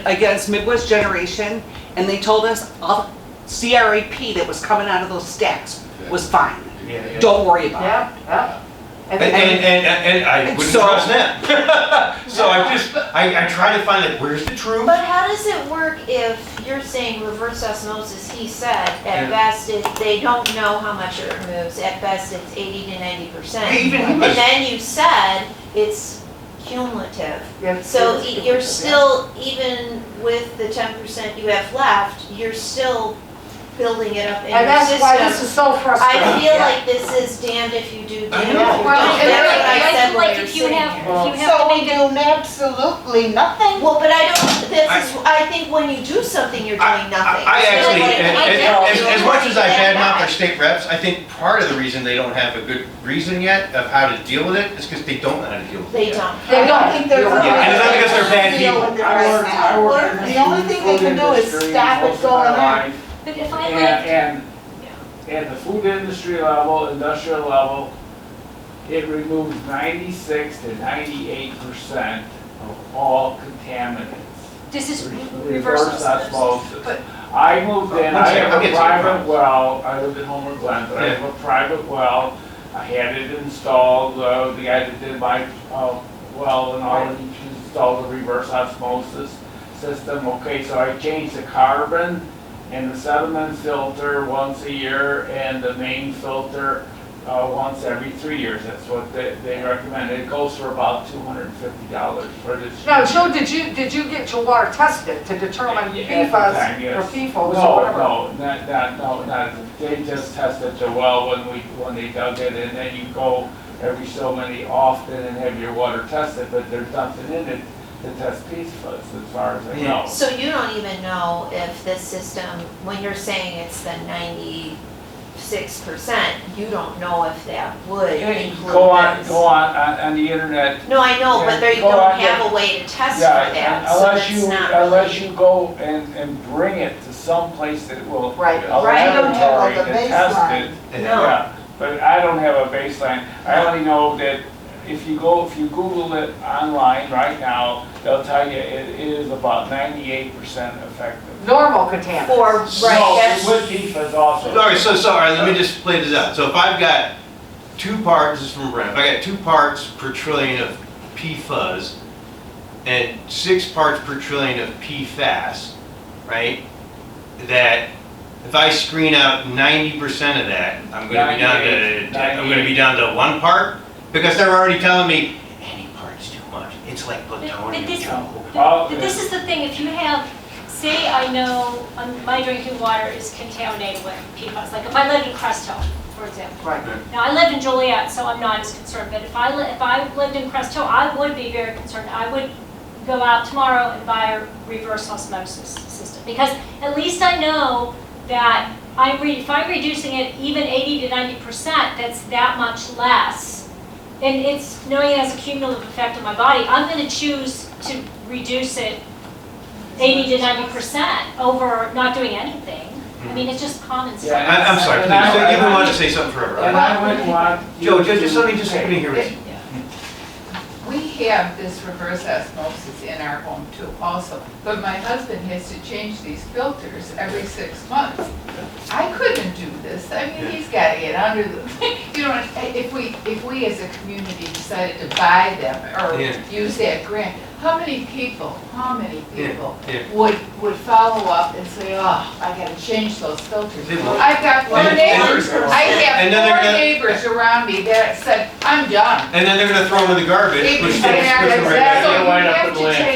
against Midwest Generation, and they told us all CRAP that was coming out of those stacks was fine. Yeah. Don't worry about it. Yeah. And I wouldn't so- trust them. So I try to find, like, where's the truth? But how does it work if you're saying reverse osmosis, he said, at best, they don't know how much it removes, at best it's 80 to 90%. And then you said it's cumulative. So you're still, even with the 10% you have left, you're still building it up in your system. And that's why this is so frustrating. I feel like this is damned if you do, damned if you don't. Well, That's what I said like when you're if you sitting have, here. if you have So to we make it. do absolutely nothing? Well, but I don't, I think when you do something, you're doing nothing. I actually, It's as much as I bad badmouth their state reps, I think part of the reason they don't have a good reason yet of how to deal with it is because they don't know how to deal with it. They don't. They don't think they're. Yeah, and it's not because they're bad people. I work in The only thing they can do is food industry stop it most of my going on. life. But if I lived, And at the food industry level, industrial level, it removes 96 to 98% of all contaminants. this is Reverse reverse osmosis. But- I moved in, I One second, have I'll a get to your private problem. well, I lived in Homer Glen, but I Yeah. have a private well. I had it installed, the guy that did my well and all, he installed a reverse osmosis system. Okay, so I changed the carbon and the sediment filter once a year and the main filter once every 3 years. That's what they recommend. It goes for about $250 for this. Now, Joe, did you get your water tested to determine Yeah, at the PFAS time, yes. or PFOS or whatever? No, they just tested the well when they dug it, and then you go every so many often and have your water tested, but there's nothing in it to test PFAS as far as I know. So you don't even know if this system, when you're saying it's the 96%, you don't know if that would include Go on this. on the internet. No, I know, but they Go don't on, have yeah. a way to test for Yeah, that, so unless that's you, not unless really. you go and bring it to some place that will. Right. A Right. You don't have, like, laboratory a to test baseline. it. No. Yeah, but I don't have a baseline. I only know that if you Google it online right now, they'll tell you it is about 98% effective. Normal contaminants. For, right, No, that's, with PFAS also. Alright, so sorry, let me just play this out. So if I've got 2 parts, this is from Brent, if I got 2 parts per trillion of PFAS and 6 parts per trillion of PFAS, right? That if I screen out 90% of that, I'm gonna be down to 1 part? Because they're already telling me, any part's too much. It's like plutonium, Joe. Well, but this is the thing, if you have, say I know my drinking water is contaminated with PFAS, like if I live in Crest Hill, for example. Right. Now, I live in Joliet, so I'm not as concerned, but if I lived in Crest Hill, I would be very concerned. I would go out tomorrow and buy a reverse osmosis system. Because at least I know that if I'm reducing it even 80 to 90%, that's that much less. And it's knowing it has a cumulative effect on my body, I'm going to choose to reduce it 80 to 90% over not doing anything. I mean, it's just common sense. I'm sorry, please, you've been wanting to say something forever. And I wouldn't want. Joe, just let me hear what you. We have this reverse osmosis in our home too also, but my husband has to change these filters every 6 months. I couldn't do this. I mean, he's got to get under the, you know, if we as a community decided to buy them or use that grant, how many people would follow up and say, oh, I got to change those filters? I've got four neighbors, neighbors around me that said, I'm done. And then they're gonna throw them in the garbage, which takes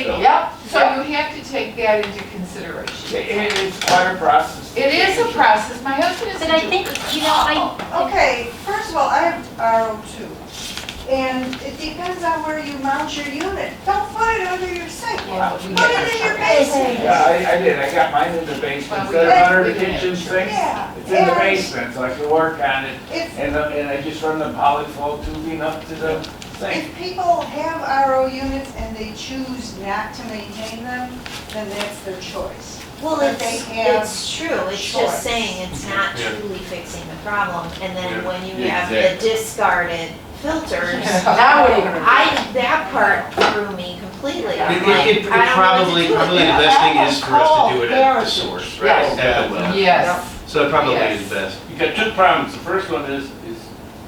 Yep, so you have to take that into consideration. It's quite a process. It is a process, my husband is. But I think, you know, Okay, first of all, I have RO2, and it depends on where you mount your unit. Don't put it under your sink. Yeah, Put it in your basement. Yeah, I did. I got mine in the basement instead of under the kitchen sink. Yeah. It's in the basement, so I can work on it. If- And I just run the polyflow tubing up to the sink. If people have RO units and they choose not to maintain them, then that's their choice. Well, But they have it's true, it's choice. just saying it's not truly fixing the problem, and then when you have the Exactly. discarded filters, Now what are you gonna do? that part threw me completely. I'm like, It I don't know what to probably do with the that. best thing is for us to do it at the source, right? Yes. At the well. Yes. So it probably Yes. is best. You got two problems. The first one is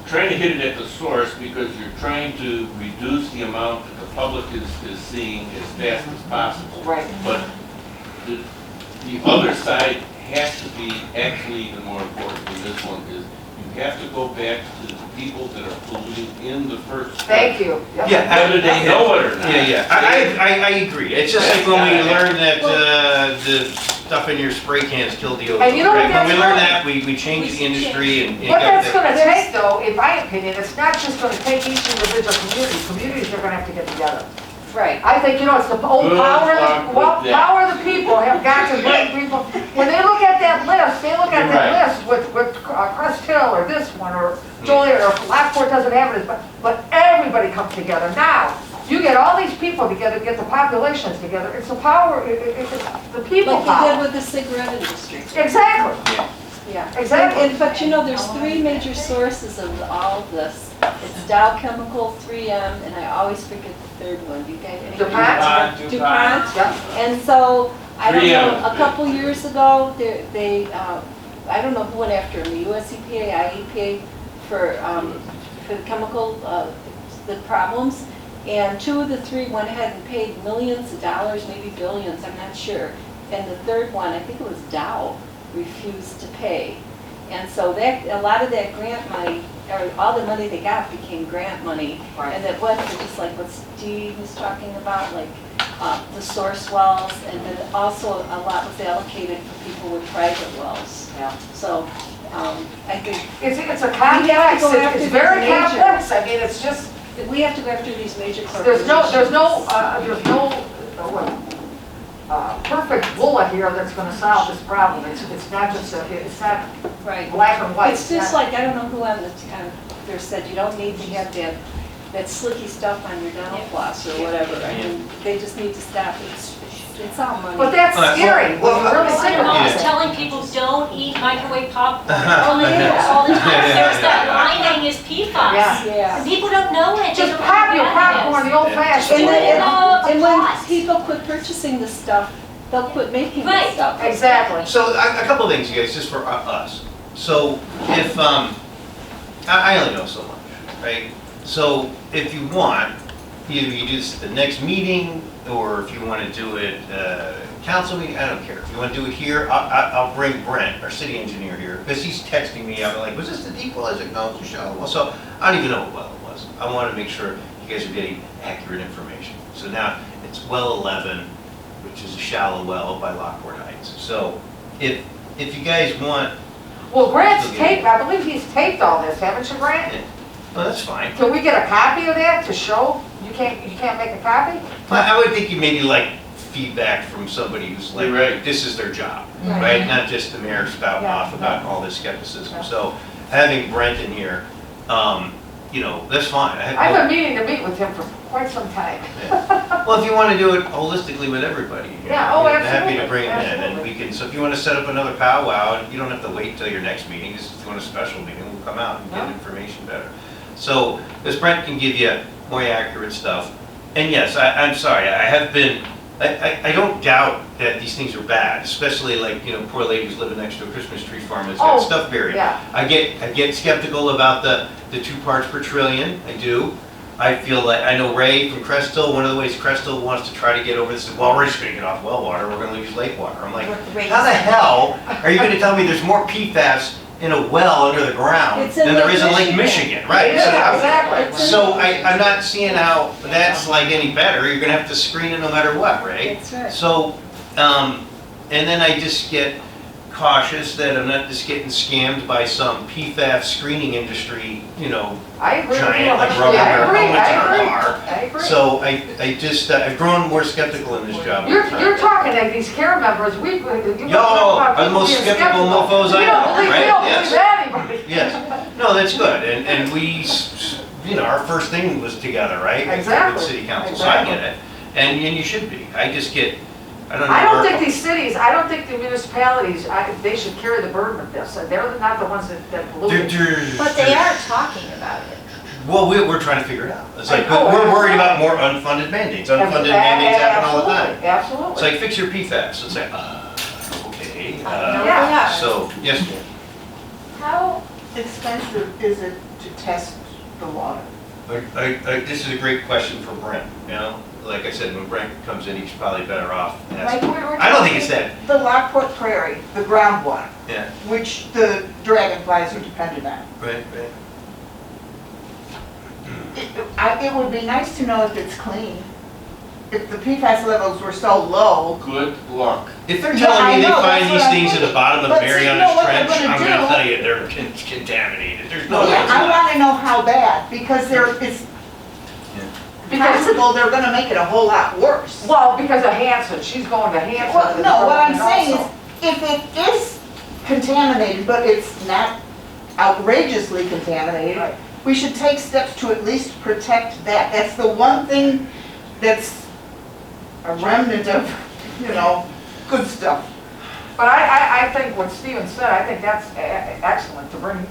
trying to hit it at the source because you're trying to reduce the amount that the public is seeing as fast as possible. Right. But the other side has to be actually even more important than this one is you have to go back to the people that are polluting in the first place. Thank you. Yep. Yeah, Whether they know it or not. Yeah. I agree. It's just like when we learned that the stuff in your spray cans kill the ozone. And you know what right? When we that's learned like? that, we changed the industry and it What got that's that. gonna take though, in my opinion, it's not just gonna take each individual community. Communities are gonna have to get together. Right. I think, it's the old Good power, luck with that. power of the people have got to bring people, when they look at that list, they look at that list with Crest Hill or this one or Joliet or Lockport doesn't have it, but everybody comes together. Now, you get all these people together, get the populations together, it's the power, it's the people Like you did power. with the cigarette industry. Exactly, Yeah. exactly. And, but there's three major sources of all of this. It's Dow Chemical, 3M, and I always forget the third one. Do you guys? DuPont? DuPont. Yeah. And so, I don't 3M. know, a couple years ago, they I don't know who went after them, the US EPA, IEPA, for the chemical, the problems. And two of the three went ahead and paid millions of dollars, maybe billions, I'm not sure. And the third one, I think it was Dow, refused to pay. And so a lot of that grant money, or all the money they got became grant money. Right. And it went for just like what Steve was talking about, like the source wells, and then also a lot was allocated for people with private wells. Yeah. So I think It's a complex, go after it's very these major- complex, I mean, it's just, we have to go after these major there's corporations. no perfect bullet here that's gonna solve this problem. It's not just, it's not Right. black and white. It's just like, I don't know who on there said, you don't need to have that slicky stuff on your dental floss or whatever. I mean, they just need to stop. It's all money. But that's scary, when you really My think mom about was it. telling people, don't eat microwave popcorn all the time. There's that lining is PFAS. Yeah. Yeah. And people don't know it. They Just don't pop know your what it popcorn is. the old fashioned And, way. and when cost. people quit purchasing this stuff, they'll quit making Right. this stuff. Exactly. So a couple of things, you guys, just for us. So if, I only know so much, right? So if you want, either you do this at the next meeting, or if you want to do it, council meeting, I don't care. If you want to do it here, I'll bring Brent, our city engineer here, because he's texting me, I'm like, was this the deep well? I was like, no, it's a shallow well. So I don't even know what well it was. I want to make sure you guys are getting accurate information. So now, it's well 11, which is a shallow well by Lockport Heights. So if you guys want, Well, Grant's taped, I believe he's taped all this, haven't you, Grant? well, that's fine. Can we get a copy of that to show? You can't make a copy? I would think you maybe like feedback from somebody who's like, Right. this is their job, Right. right? Not just the mayor spouting Yeah, off about no. all this skepticism. No. So having Brent in here, you know, that's fine. I've been meaning to meet with him for quite some time. Well, if you want to do it holistically with everybody, you Yeah, know, oh, I'm happy to absolutely, bring him in. And absolutely. we can, so if you want to set up another powwow, you don't have to wait till your next meeting. Just if you want a special meeting, we'll come out and get No. information better. So this Brent can give you more accurate stuff. And yes, I'm sorry, I have been, I don't doubt that these things are bad, especially like, you know, poor lady who's living next to a Christmas tree farm that's got Oh, stuff buried. yeah. I get skeptical about the 2 parts per trillion, I do. I feel like, I know Ray from Cresthill, one of the ways Cresthill wants to try to get over this is, well, we're just gonna get off well water, we're gonna use lake water. I'm like, how the hell are you gonna tell me there's more PFAS in a well under the ground It's in than there is in Lake Lake Michigan. Michigan, right? Yeah, So I'm- exactly. So I'm not seeing how that's like any better. You're gonna have to screen it no matter what, right? That's right. So, and then I just get cautious that I'm not just getting scammed by some PFAS screening industry, you know, I agree with you. giant like Yeah, rubber I agree, helmets in I our agree. car. I agree. So I just, I've grown more skeptical in this job. You're talking like these care members, you Yo, are the most skeptical mofos I know, right? We don't Yes. believe anybody. Yes, no, that's good, and we, you know, our first thing was together, right? Exactly. With city council, so I get it, and you should be, I just get, I don't know. I don't where- think these cities, I don't think the municipalities, they should carry the burden of this. They're not the ones that pollute. But they are talking about it. Well, we're trying to figure it out, it's like, Oh, but we're worried absolutely. about more unfunded mandates, unfunded mandates happen all the time. It's Absolutely. like, fix your PFAS, it's like, okay, No, they Yeah. are. so, yes, ma'am. How expensive is it to test the water? This is a great question for Brent, you know? Like I said, when Brent comes in, he's probably better off Like asking. we were I don't think talking it's that, The Lockport Prairie, the groundwater, yeah, which the dragonflies are dependent on. right. It would be nice to know if it's clean. If the PFAS levels were so low. Good luck. If they're Yeah, telling I me they know, find that's these what I'm things at the thinking. bottom of the But see, you know Marianas what they're Trench, gonna I'm gonna do? tell you, they're contaminated, there's no way Yeah, it's I not. want to know how bad, because it's possible they're gonna make it a whole lot worse. Well, because of Hanson, she's going to Hanson. Well, no, what I'm saying also. is, if it is contaminated, but it's not outrageously contaminated, Right. we should take steps to at least protect that. That's the one thing that's a remnant of, you know, good stuff. But I think what Steven said, I think that's excellent, to bring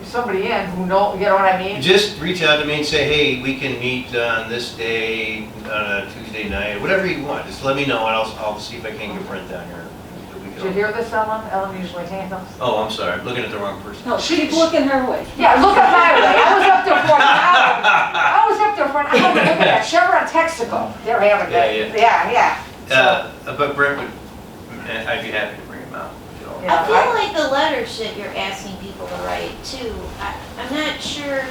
somebody in who you know what I mean? Just reach out to me and say, hey, we can meet on this day, on a Tuesday night, whatever you want, just let me know and I'll see if I can get Brent down here. Did you hear this, Ellen? Ellen usually handles. Oh, I'm sorry, I'm looking at the wrong person. No, keep looking her way. Yeah, look at my way. I was up there for an hour. I was up there for an hour. Look at that. Chevron Texaco. They're having that. Yeah, Yeah. But Brent would, I'd be happy to bring him out. if you don't- Yeah. I feel like the letters that you're asking people to write too, I'm not sure,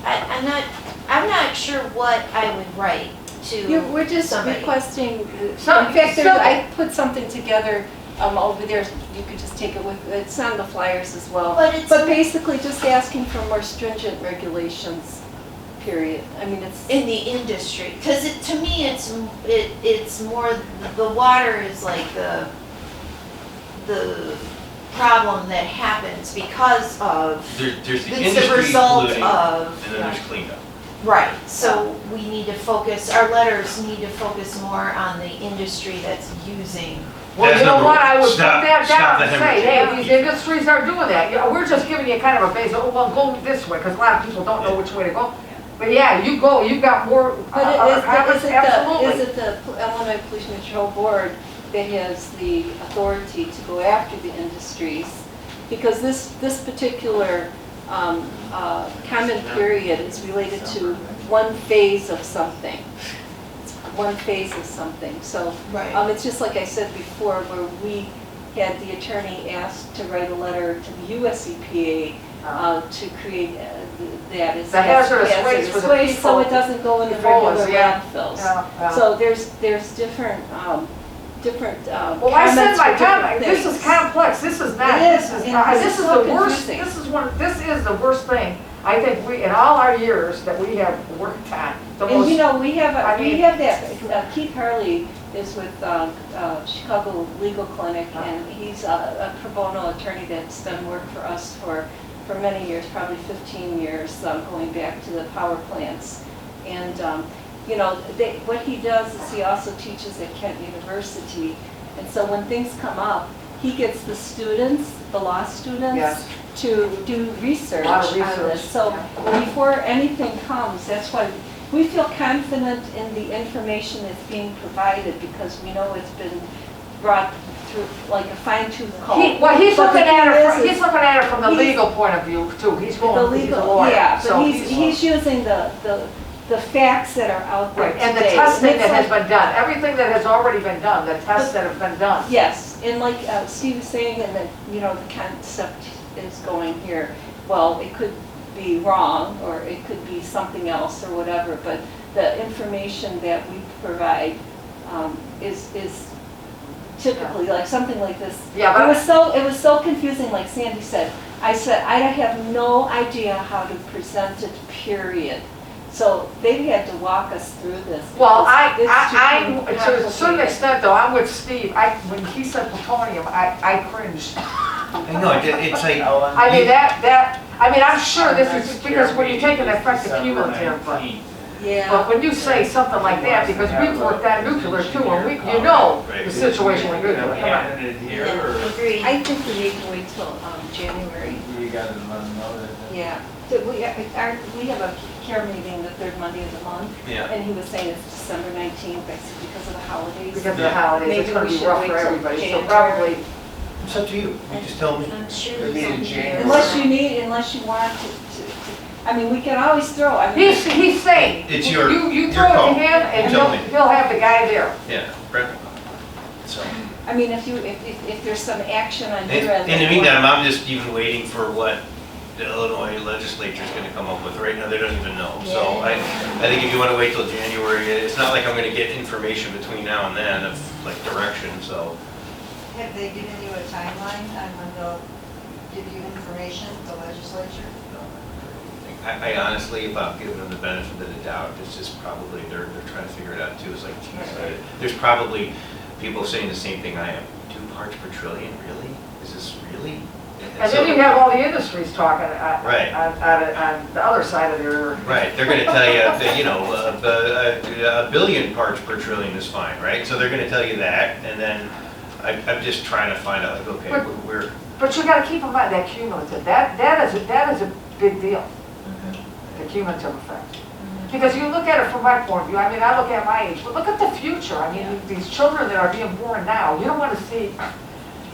I'm not sure what I would write to We're just somebody. requesting, in Some- fact, some- I put something together over there, you could just take it with, it's on the flyers as well. But Basically just asking for more stringent regulations, period. I mean, it's. In the industry, because to me, it's more, the water is like the problem that happens because of, There's the it's the industry result polluting, of. and then there's cleanup. Right, so we need to focus, our letters need to focus more on the industry that's using. Well, That's you know number what? one. I would put Stop- that stop down the and say, hemorrhaging. hey, these industries aren't doing that. You know, we're just giving you kind of a base, oh, well, go this way, because a lot of people don't know which way to go. But yeah, you go, you've got more, But is it absolutely. the Illinois Pollution Control Board that has the authority to go after the industries? Because this particular comment period is related to one phase of something. It's one phase of something. So it's just like I said before, where we had the attorney asked to write a letter to the US EPA to create that as The hazardous waste for the waste, so it PFOS, doesn't go in the PFOS, regular yeah. landfills. Yeah. So there's different Well, I said comments my for different comment, this is things. complex, this is not, It is, this is and not, this this is is so the worst, confusing. this is the worst thing I think we, in all our years that we have worked on, the And most. you know, we have, I we mean- have that, Keith Harley is with Chicago Legal Clinic, and he's a pro bono attorney that's done work for us for many years, probably 15 years, going back to the power plants. And, you know, what he does is he also teaches at Kent University. And so when things come up, he gets the students, the law students, Yes. to do research A lot of on research, this. So before anything comes, that's why we feel confident in the information that's being provided, because we know it's been brought through like a fine-tooth comb. Well, he's But the looking at thing it, is, he's looking at it from the he's- legal point of view too. He's the going, he's a legal, lawyer. yeah, so but he's using the facts that are out there Right, and the today. testing It's that has like- been done, everything that has already been done, the tests that have been done. Yes, and like Steve was saying, and that, you know, the concept is going here, well, it could be wrong, or it could be something else, or whatever, but the information that we provide is typically, like, something like this. Yeah, but- It was so confusing, like Sandy said. I said, I have no idea how to present it, period. So they had to walk us through this. Well, because to a certain complicated. extent though, I'm with Steve. When he said plutonium, I cringed. I know, it's like, I mean, I mean, I'm sure this is because when you take an effective cumulative, but Yeah. when you say something like that, because we've worked on nuclear too, and you know the situation with nuclear, come on. Having it here, or Agreed. I think we need to wait till January. you gotta let them know that. Yeah. So we have a care meeting the third Monday of the month. Yeah. And he was saying it's December 19th, I said, because of the holidays. Because of the holidays, it's Maybe gonna we be should rough wait for till everybody, so January. probably. it's up to you. You just tell me. I'm sure Maybe in he's January. Unless you want to, I mean, we can always throw, I mean. He's saying, It's your- you your throw it call. to him and You tell me. he'll have the guy there. Yeah, Brett. So, I mean, if there's some action on your end. in the meantime, I'm just even waiting for what the Illinois legislature is gonna come up with. Right now, they don't even know. So I think if you wanna wait till January, it's not like I'm gonna get information between now and then of like direction, so. Have they given you a timeline on when they'll give you information, the legislature? I honestly, if I'm giving them the benefit of the doubt, it's just probably, they're trying to figure it out too. It's like, geez, there's probably people saying the same thing I am. 2 parts per trillion, really? Is this really? And then you have all the industries talking Right. on the other side of their. Right, they're gonna tell you that, you know, a billion parts per trillion is fine, right? So they're gonna tell you that, and then I'm just trying to find out, like, okay, we're, But you gotta keep in mind that cumulative, that is a big deal, the cumulative effect. Because you look at it from my point of view, I mean, I look at my age, but look at the future. I mean, these children that are being born now, you don't wanna see,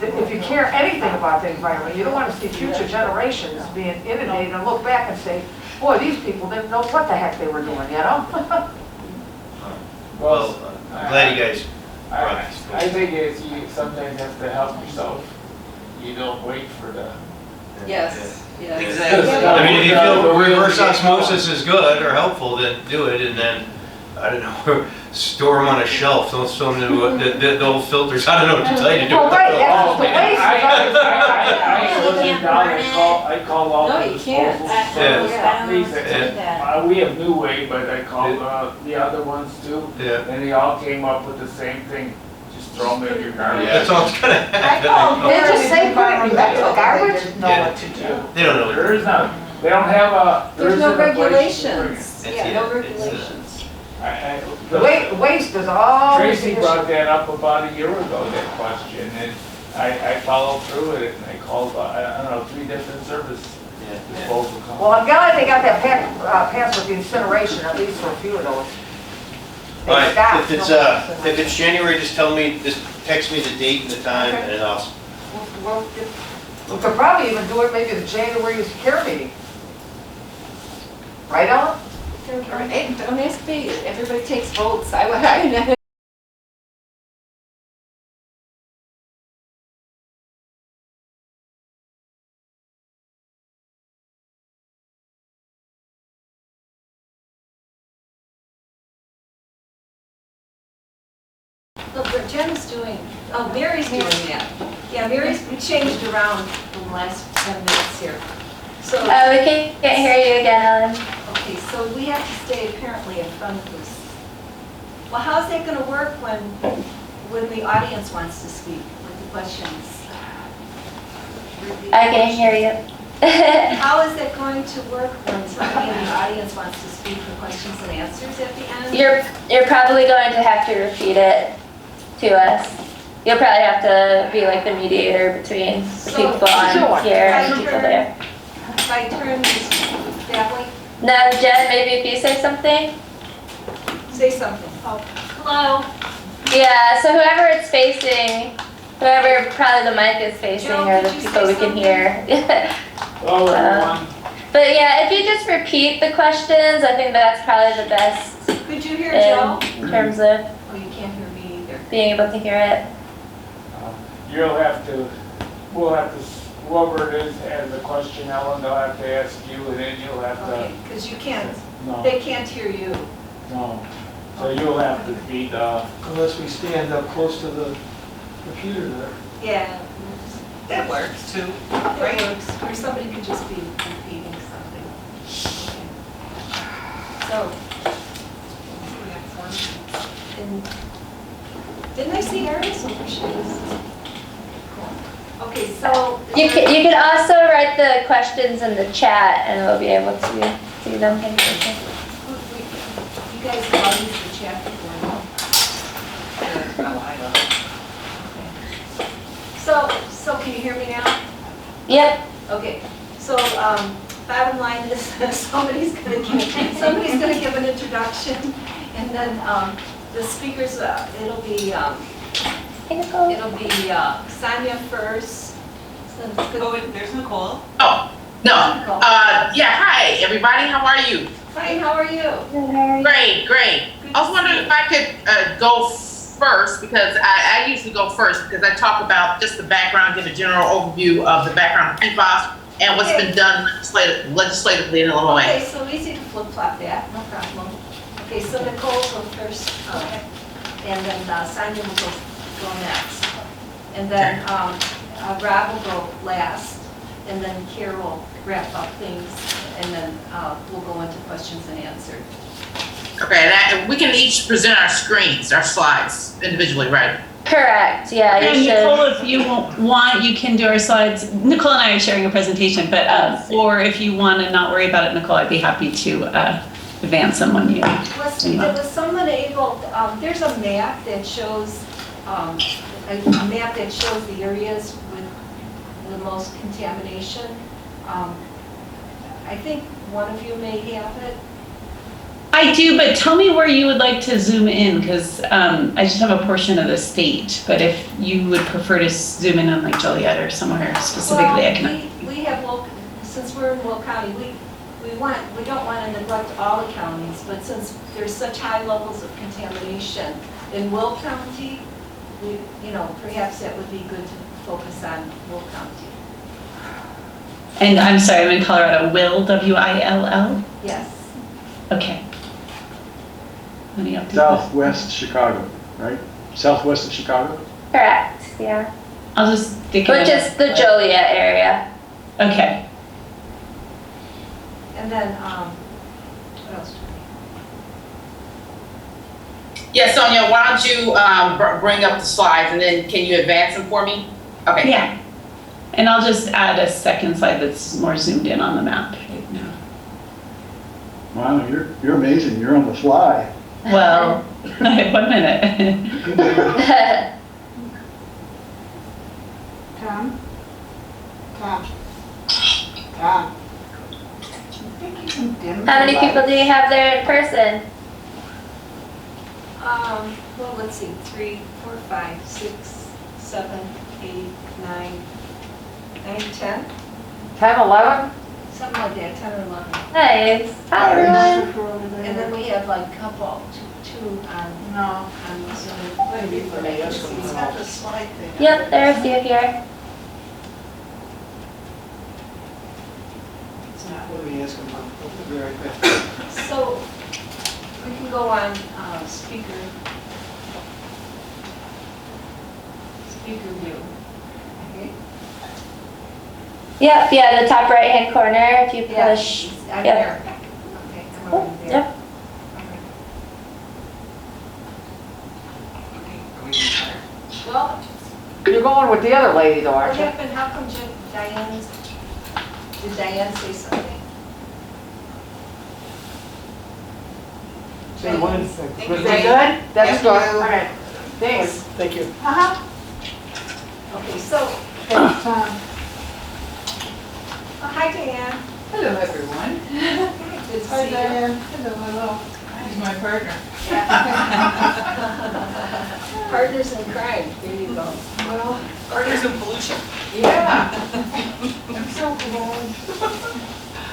if you care anything about the environment, you don't wanna see future generations being inundated and look back and say, boy, these people didn't know what the heck they were doing, you know? well, I'm glad you guys brought this. I think it's, you sometimes have to help yourself. You don't wait for the. Yes, yes. Exactly. I mean, if you feel reverse osmosis is good or helpful, then do it, and then, I don't know, store them on a shelf, don't store them in the old filters, I don't know what to tell you to do. Well, right, that's the I waste. I call all No, the you can't. disposal Yeah. companies. Yeah. We have New Wave, but I called the other ones too. Yeah. And they all came up with the same thing, just throw them in your garbage. That's all it's gonna happen. They just say put it in the garbage? They didn't know what to do. They don't know what There is not, they don't have a, there There's no isn't a place to bring it. regulations. It's- Yeah, yeah, no it's, regulations. Waste is all. Tracy brought that up about a year ago, that question, and I followed through it, and I called, I don't know, 3 different service disposal companies. Well, I'm glad they got that passed with the incineration, at least for a few of those. They All right, stopped. if it's January, just tell me, just text me the date and the time, and I'll, We could probably even do it maybe the January's care meeting. Right, Ellen? Hey, don't ask me, everybody takes votes, I Look, what Jen is doing, oh, Mary's doing that. Yeah, Mary's, we changed around the last 10 minutes here. So, We can't hear you again, Ellen. okay, so we have to stay apparently in front of this. Well, how's that gonna work when the audience wants to speak with the questions? I can hear you. How is that going to work when somebody in the audience wants to speak for questions and answers at the end? You're probably going to have to repeat it to us. You'll probably have to be like the mediator between the So, people on here and people there. If I turn this that way, Now, Jen, maybe if you say something? say something. Oh, hello. Yeah, so whoever it's facing, whoever probably the mic is facing Joe, are the did you people say we can hear. Hello, everyone. But yeah, if you just repeat the questions, I think that's probably the best Could you hear Joe? in terms of Oh, you can't hear me either. being able to hear it. We'll have to, whoever it is has a question, Ellen, they'll have to ask you, and then you'll have Okay, to, because you can't, no, they can't hear you. no. So you'll have to be the, Unless we stand up close to the computer there. Yeah. That works too, That right? works, or somebody could just be repeating something. Okay. So, and didn't I see Iris? Oh, there she is. Cool. Okay, so. You could also write the questions in the chat and we'll be able to see them. You guys have all used the chat before, no? So can you hear me now? Yep. Okay, so, bottom line is, somebody's gonna give an introduction, and then, the speakers, it'll be Sonya first. So it's good. Oh, and there's Nicole. Oh, no. Yeah, hi, everybody. How are you? Fine, how are you? Great, great. I was wondering if I could go first, because I usually go first, because I talk about just the background, give a general overview of the background of PFAS and what's been done legislatively in Illinois. Okay, so easy to flip-flop that, no problem. Okay, so Nicole will go first, and then Sonya will go next. And then Rob will go last, and then Kerr will wrap up things, and then we'll go into questions and answers. Okay, and we can each present our screens, our slides individually, right? Correct, yeah, you And should. Nicole, if you want, you can do our slides. Nicole and I are sharing a presentation, but, or if you want to not worry about it, Nicole, I'd be happy to advance them when you. Was someone able, there's a map that shows, the areas with the most contamination. I think one of you may have it. I do, but tell me where you would like to zoom in, because I just have a portion of the state, but if you would prefer to zoom in on like Joliet or somewhere specifically, I can. We have, since we're in Will County, we don't want to neglect all the counties, but since there's such high levels of contamination in Will County, perhaps that would be good to focus on Will County. And I'm sorry, I'm in Colorado. Will, W-I-L-L? Yes. Okay. Let me update that. Southwest Chicago, right? Southwest of Chicago? Correct, yeah. I'll just stick it. Which is the Joliet area. Okay. And then, what else? Yeah, Sonya, why don't you bring up the slides, and then can you advance them for me? Okay. Yeah. And I'll just add a second slide that's more zoomed in on the map right now. Wow, you're amazing. You're on the fly. Well, 1 minute. Tom? How many people do you have there in person? Well, let's see, 3, 4, 5, 6, 7, 8, 9, 10? 10, 11? Something like that, 10 or 11. Nice. Hi, everyone. And then we have like a couple, two on Zoom. Maybe for me, that's gonna It's be got all. the slide there. Yep, there's you here. It's not. Let me ask him, I'll be right back. So, we can go on speaker view. Okay. Yep, yeah, the top right-hand corner, if you Yeah, push. I'm Yep. there. Okay, come over there. Yep. Well, You're going with the other lady though, what aren't you? happened, how come did Diane say something? Say one. Is Thank that you, good? Jane. That's Thank good. you. All right. Thanks. Thank you. Uh-huh. Okay, so, hi Diane. Hello, everyone. Good to see you. Hello, hello. He's my partner. Partners in crime, there you go. Well, Partners in pollution. yeah. I'm so glad.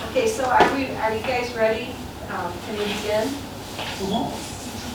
Okay, so are you guys ready? Can we begin?